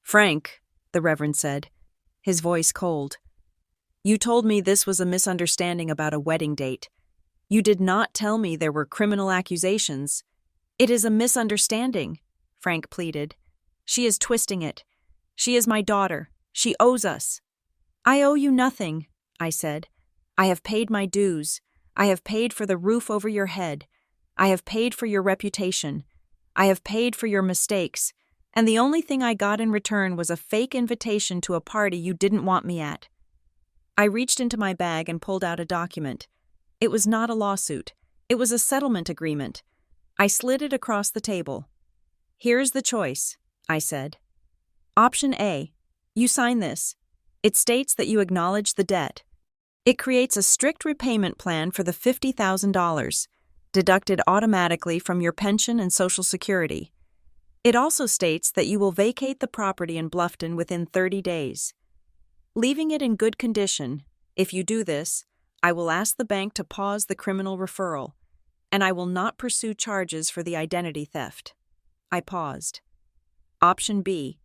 Frank, the Reverend said, his voice cold, you told me this was a misunderstanding about a wedding date. You did not tell me there were criminal accusations. It is a misunderstanding, Frank pleaded. She is twisting it. She is my daughter. She owes us. I owe you nothing, I said. I have paid my dues. I have paid for the roof over your head. I have paid for your reputation. I have paid for your mistakes. And the only thing I got in return was a fake invitation to a party you didn't want me at. I reached into my bag and pulled out a document. It was not a lawsuit. It was a settlement agreement. I slid it across the table. Here's the choice, I said. Option A. You sign this. It states that you acknowledge the debt. It creates a strict repayment plan for the $50,000, deducted automatically from your pension and Social Security. It also states that you will vacate the property in Bluffton within 30 days. Leaving it in good condition, if you do this, I will ask the bank to pause the criminal referral, and I will not pursue charges for the identity theft. I paused. Option B.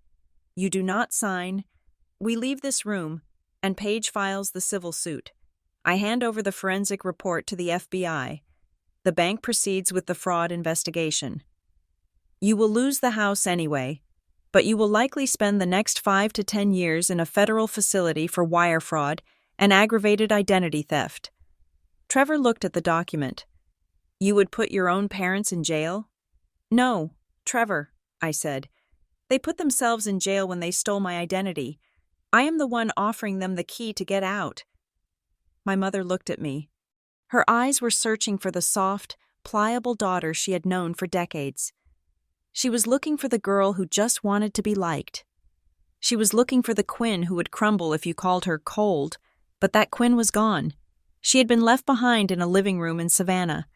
You do not sign. We leave this room, and Paige files the civil suit. I hand over the forensic report to the FBI. The bank proceeds with the fraud investigation. You will lose the house anyway, but you will likely spend the next 5 to 10 years in a federal facility for wire fraud and aggravated identity theft. Trevor looked at the document. You would put your own parents in jail? No, Trevor, I said. They put themselves in jail when they stole my identity. I am the one offering them the key to get out." My mother looked at me. Her eyes were searching for the soft, pliable daughter she had known for decades. She was looking for the girl who just wanted to be liked. She was looking for the Quinn who would crumble if you called her cold, but that Quinn was gone. She had been left behind in a living room in Savannah,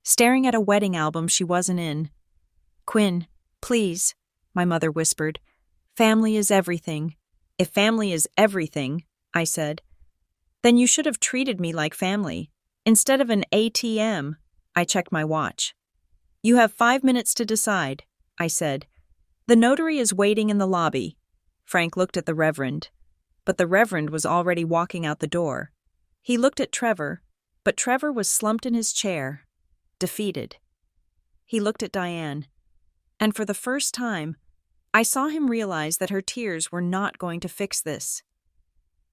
staring at a wedding album she wasn't in. "Quinn, please," my mother whispered. "Family is everything." "If family is everything," I said, "then you should have treated me like family. Instead of an ATM, I checked my watch. "You have 5 minutes to decide," I said. "The notary is waiting in the lobby." Frank looked at the Reverend, but the Reverend was already walking out the door. He looked at Trevor, but Trevor was slumped in his chair, defeated. He looked at Diane, and for the first time, I saw him realize that her tears were not going to fix this.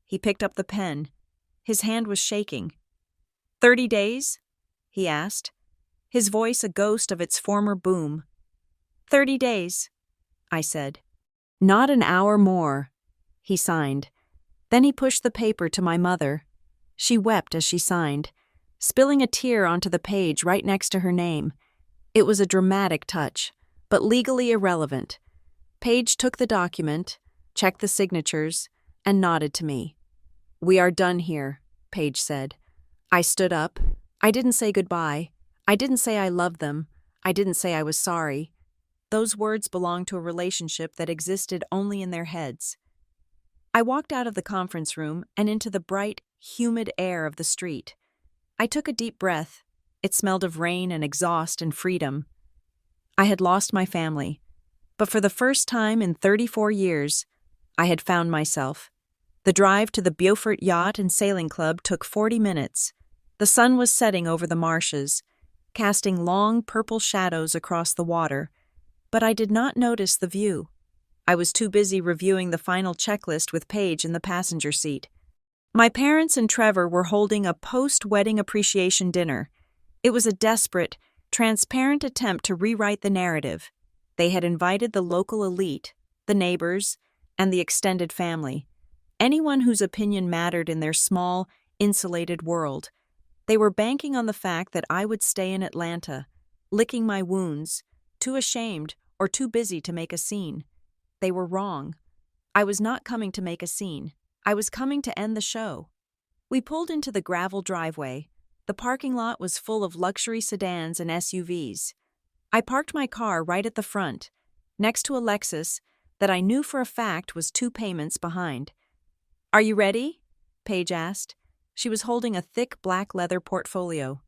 He picked up the pen. His hand was shaking. 30 days? He asked, his voice a ghost of its former boom. 30 days, I said. Not an hour more, he signed. Then he pushed the paper to my mother. She wept as she signed, spilling a tear onto the page right next to her name. It was a dramatic touch, but legally irrelevant. Paige took the document, checked the signatures, and nodded to me. "We are done here," Paige said. I stood up. I didn't say goodbye. I didn't say I loved them. I didn't say I was sorry. Those words belonged to a relationship that existed only in their heads. I walked out of the conference room and into the bright, humid air of the street. I took a deep breath. It smelled of rain and exhaust and freedom. I had lost my family, but for the first time in 34 years, I had found myself. The drive to the Beaufort Yacht and Sailing Club took 40 minutes. The sun was setting over the marshes, casting long purple shadows across the water, but I did not notice the view. I was too busy reviewing the final checklist with Paige in the passenger seat. My parents and Trevor were holding a post-wedding appreciation dinner. It was a desperate, transparent attempt to rewrite the narrative. They had invited the local elite, the neighbors, and the extended family. Anyone whose opinion mattered in their small, insulated world. They were banking on the fact that I would stay in Atlanta, licking my wounds, too ashamed or too busy to make a scene. They were wrong. I was not coming to make a scene. I was coming to end the show. We pulled into the gravel driveway. The parking lot was full of luxury sedans and SUVs. I parked my car right at the front, next to a Lexus that I knew for a fact was 2 payments behind. "Are you ready?" Paige asked. She was holding a thick black leather portfolio.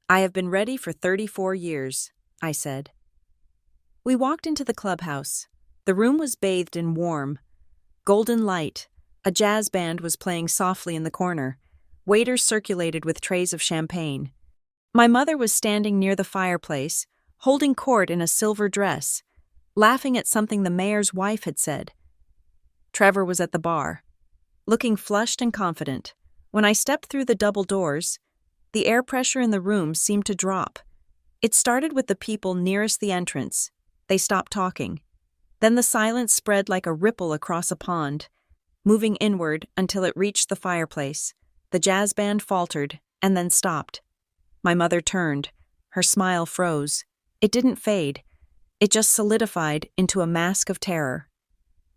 "I have been ready for 34 years, I said. We walked into the clubhouse. The room was bathed in warm, golden light. A jazz band was playing softly in the corner. Waiters circulated with trays of champagne. My mother was standing near the fireplace, holding court in a silver dress, laughing at something the mayor's wife had said. Trevor was at the bar, looking flushed and confident. When I stepped through the double doors, the air pressure in the room seemed to drop. It started with the people nearest the entrance. They stopped talking. Then the silence spread like a ripple across a pond, moving inward until it reached the fireplace. The jazz band faltered and then stopped. My mother turned. Her smile froze. It didn't fade. It just solidified into a mask of terror.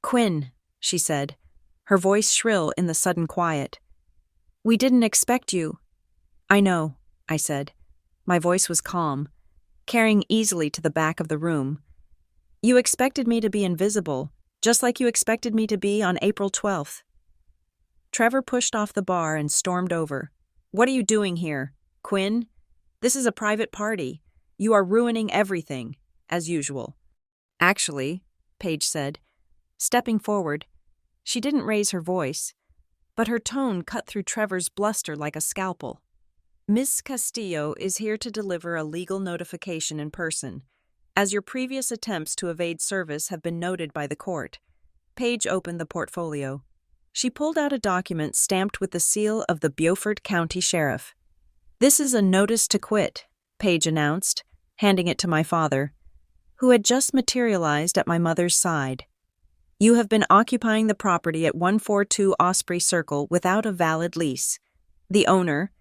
"Quinn," she said, her voice shrill in the sudden quiet. "We didn't expect you." "I know," I said. My voice was calm, carrying easily to the back of the room. "You expected me to be invisible, just like you expected me to be on April 12th. Trevor pushed off the bar and stormed over. "What are you doing here, Quinn? This is a private party. You are ruining everything, as usual." "Actually," Paige said, stepping forward. She didn't raise her voice, but her tone cut through Trevor's bluster like a scalpel. "Miss Castillo is here to deliver a legal notification in person, as your previous attempts to evade service have been noted by the court." Paige opened the portfolio. She pulled out a document stamped with the seal of the Beaufort County Sheriff. "This is a notice to quit," Paige announced, handing it to my father. who had just materialized at my mother's side. You have been occupying the property at 142 Osprey Circle without a valid lease. The owner,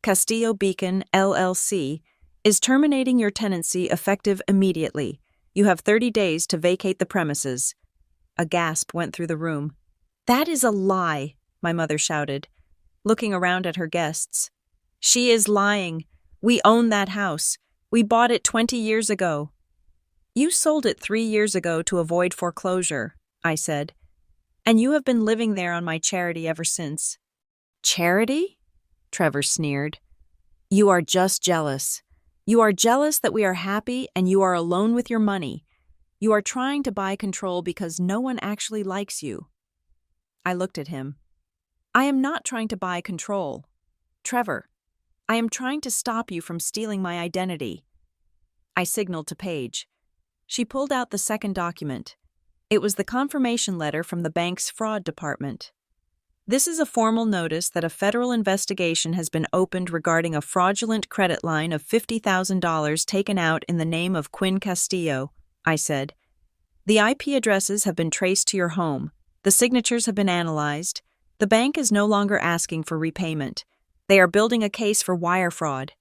Castillo Beacon, LLC, is terminating your tenancy effective immediately. You have 30 days to vacate the premises. A gasp went through the room. That is a lie, my mother shouted, looking around at her guests. She is lying. We own that house. We bought it 20 years ago. You sold it 3 years ago to avoid foreclosure, I said, and you have been living there on my charity ever since. Charity? Trevor sneered. You are just jealous. You are jealous that we are happy and you are alone with your money. You are trying to buy control because no one actually likes you. I looked at him. I am not trying to buy control. Trevor, I am trying to stop you from stealing my identity. I signaled to Paige. She pulled out the second document. It was the confirmation letter from the bank's fraud department. This is a formal notice that a federal investigation has been opened regarding a fraudulent credit line of $50,000 taken out in the name of Quinn Castillo, I said. The IP addresses have been traced to your home. The signatures have been analyzed. The bank is no longer asking for repayment. They are building a case for wire fraud.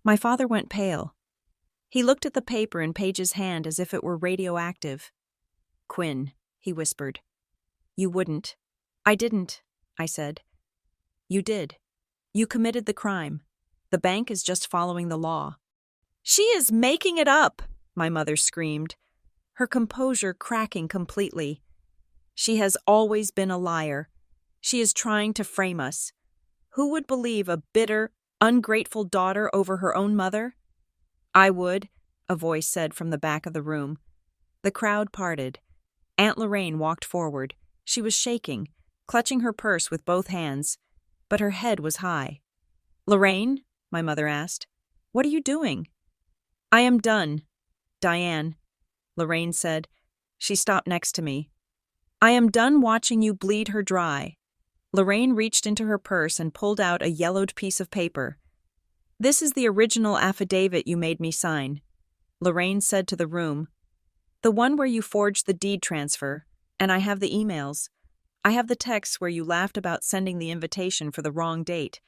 My father went pale. He looked at the paper in Paige's hand as if it were radioactive. Quinn, he whispered. You wouldn't. I didn't, I said. You did. You committed the crime. The bank is just following the law. She is making it up, my mother screamed, her composure cracking completely. She has always been a liar. She is trying to frame us. Who would believe a bitter, ungrateful daughter over her own mother? I would, a voice said from the back of the room. The crowd parted. Aunt Lorraine walked forward. She was shaking, clutching her purse with both hands, but her head was high. Lorraine, my mother asked, what are you doing? I am done, Diane, Lorraine said. She stopped next to me. I am done watching you bleed her dry. Lorraine reached into her purse and pulled out a yellowed piece of paper. This is the original affidavit you made me sign, Lorraine said to the room. The one where you forged the deed transfer, and I have the emails. I have the texts where you laughed about sending the invitation for the wrong date.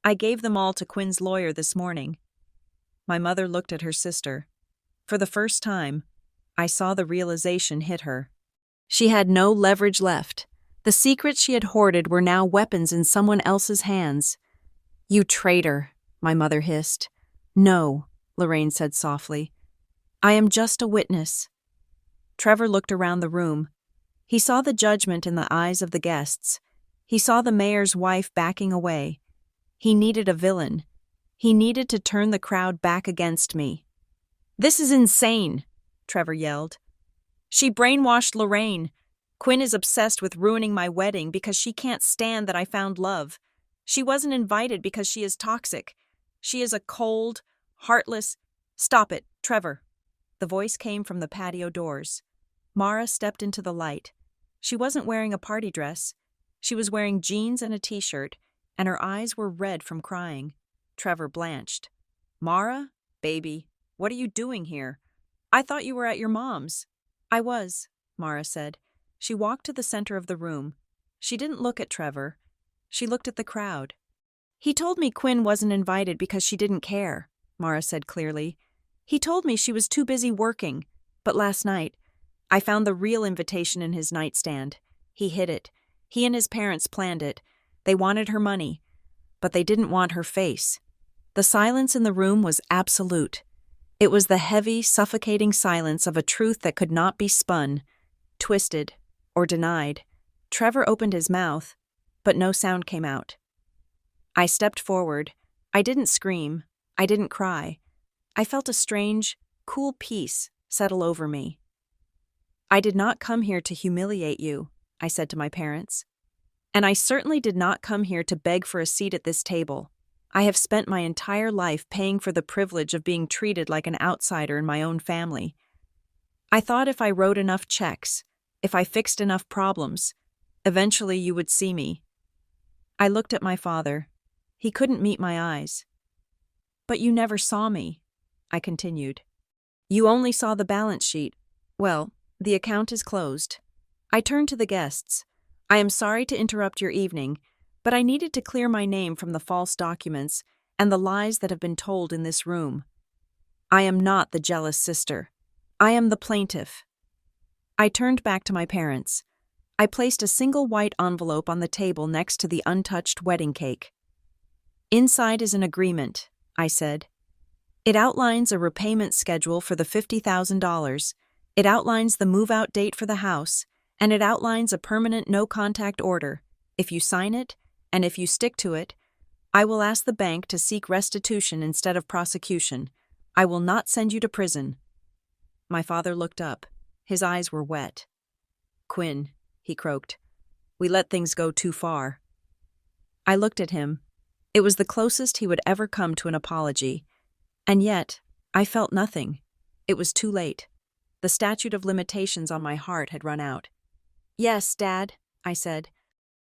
I gave them all to Quinn's lawyer this morning. My mother looked at her sister. For the first time, I saw the realization hit her. She had no leverage left. The secrets she had hoarded were now weapons in someone else's hands. You traitor, my mother hissed. No, Lorraine said softly. I am just a witness. Trevor looked around the room. He saw the judgment in the eyes of the guests. He saw the mayor's wife backing away. He needed a villain. He needed to turn the crowd back against me. This is insane, Trevor yelled. She brainwashed Lorraine. Quinn is obsessed with ruining my wedding because she can't stand that I found love. She wasn't invited because she is toxic. She is a cold, heartless... Stop it, Trevor. The voice came from the patio doors. Mara stepped into the light. She wasn't wearing a party dress. She was wearing jeans and a t-shirt, and her eyes were red from crying. Trevor blanched. Mara, baby, what are you doing here? I thought you were at your mom's. I was, Mara said. She walked to the center of the room. She didn't look at Trevor. She looked at the crowd. He told me Quinn wasn't invited because she didn't care, Mara said clearly. He told me she was too busy working. But last night, I found the real invitation in his nightstand. He hid it. He and his parents planned it. They wanted her money, but they didn't want her face. The silence in the room was absolute. It was the heavy, suffocating silence of a truth that could not be spun, twisted, or denied. Trevor opened his mouth, but no sound came out. I stepped forward. I didn't scream. I didn't cry. I felt a strange, cool peace settle over me. I did not come here to humiliate you, I said to my parents. And I certainly did not come here to beg for a seat at this table. I have spent my entire life paying for the privilege of being treated like an outsider in my own family. I thought if I wrote enough checks, if I fixed enough problems, eventually you would see me. I looked at my father. He couldn't meet my eyes. But you never saw me, I continued. You only saw the balance sheet. Well, the account is closed. I turned to the guests. I am sorry to interrupt your evening, but I needed to clear my name from the false documents and the lies that have been told in this room. I am not the jealous sister. I am the plaintiff. I turned back to my parents. I placed a single white envelope on the table next to the untouched wedding cake. Inside is an agreement, I said. It outlines a repayment schedule for the $50,000. It outlines the move-out date for the house, and it outlines a permanent no-contact order. If you sign it, and if you stick to it, I will ask the bank to seek restitution instead of prosecution. I will not send you to prison. My father looked up. His eyes were wet. Quinn, he croaked, we let things go too far. I looked at him. It was the closest he would ever come to an apology. And yet, I felt nothing. It was too late. The statute of limitations on my heart had run out. Yes, Dad, I said.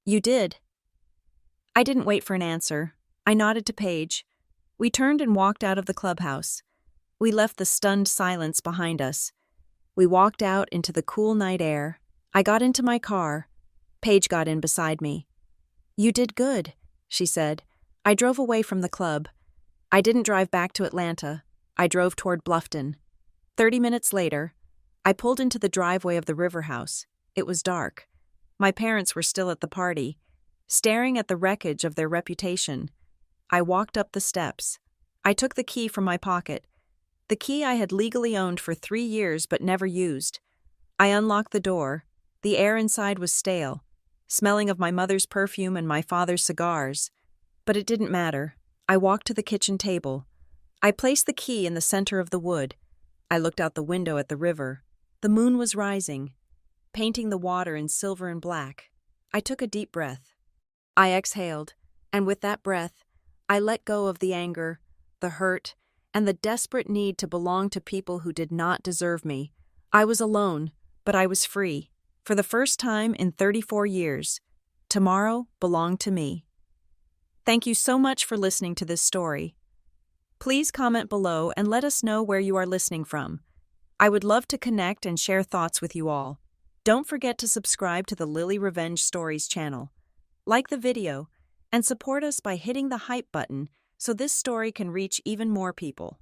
You did. I didn't wait for an answer. I nodded to Paige. We turned and walked out of the clubhouse. We left the stunned silence behind us. We walked out into the cool night air. I got into my car. Paige got in beside me. You did good, she said. I drove away from the club. I didn't drive back to Atlanta. I drove toward Bluffton. 30 minutes later, I pulled into the driveway of the River House. It was dark. My parents were still at the party, staring at the wreckage of their reputation. I walked up the steps. I took the key from my pocket. The key I had legally owned for 3 years but never used. I unlocked the door. The air inside was stale, smelling of my mother's perfume and my father's cigars. But it didn't matter. I walked to the kitchen table. I placed the key in the center of the wood. I looked out the window at the river. The moon was rising, painting the water in silver and black. I took a deep breath. I exhaled, and with that breath, I let go of the anger, the hurt, and the desperate need to belong to people who did not deserve me. I was alone, but I was free. For the first time in 34 years, tomorrow belonged to me. Thank you so much for listening to this story. Please comment below and let us know where you are listening from. I would love to connect and share thoughts with you all. Don't forget to subscribe to the Lily Revenge Stories channel. Like the video, and support us by hitting the hype button so this story can reach even more people.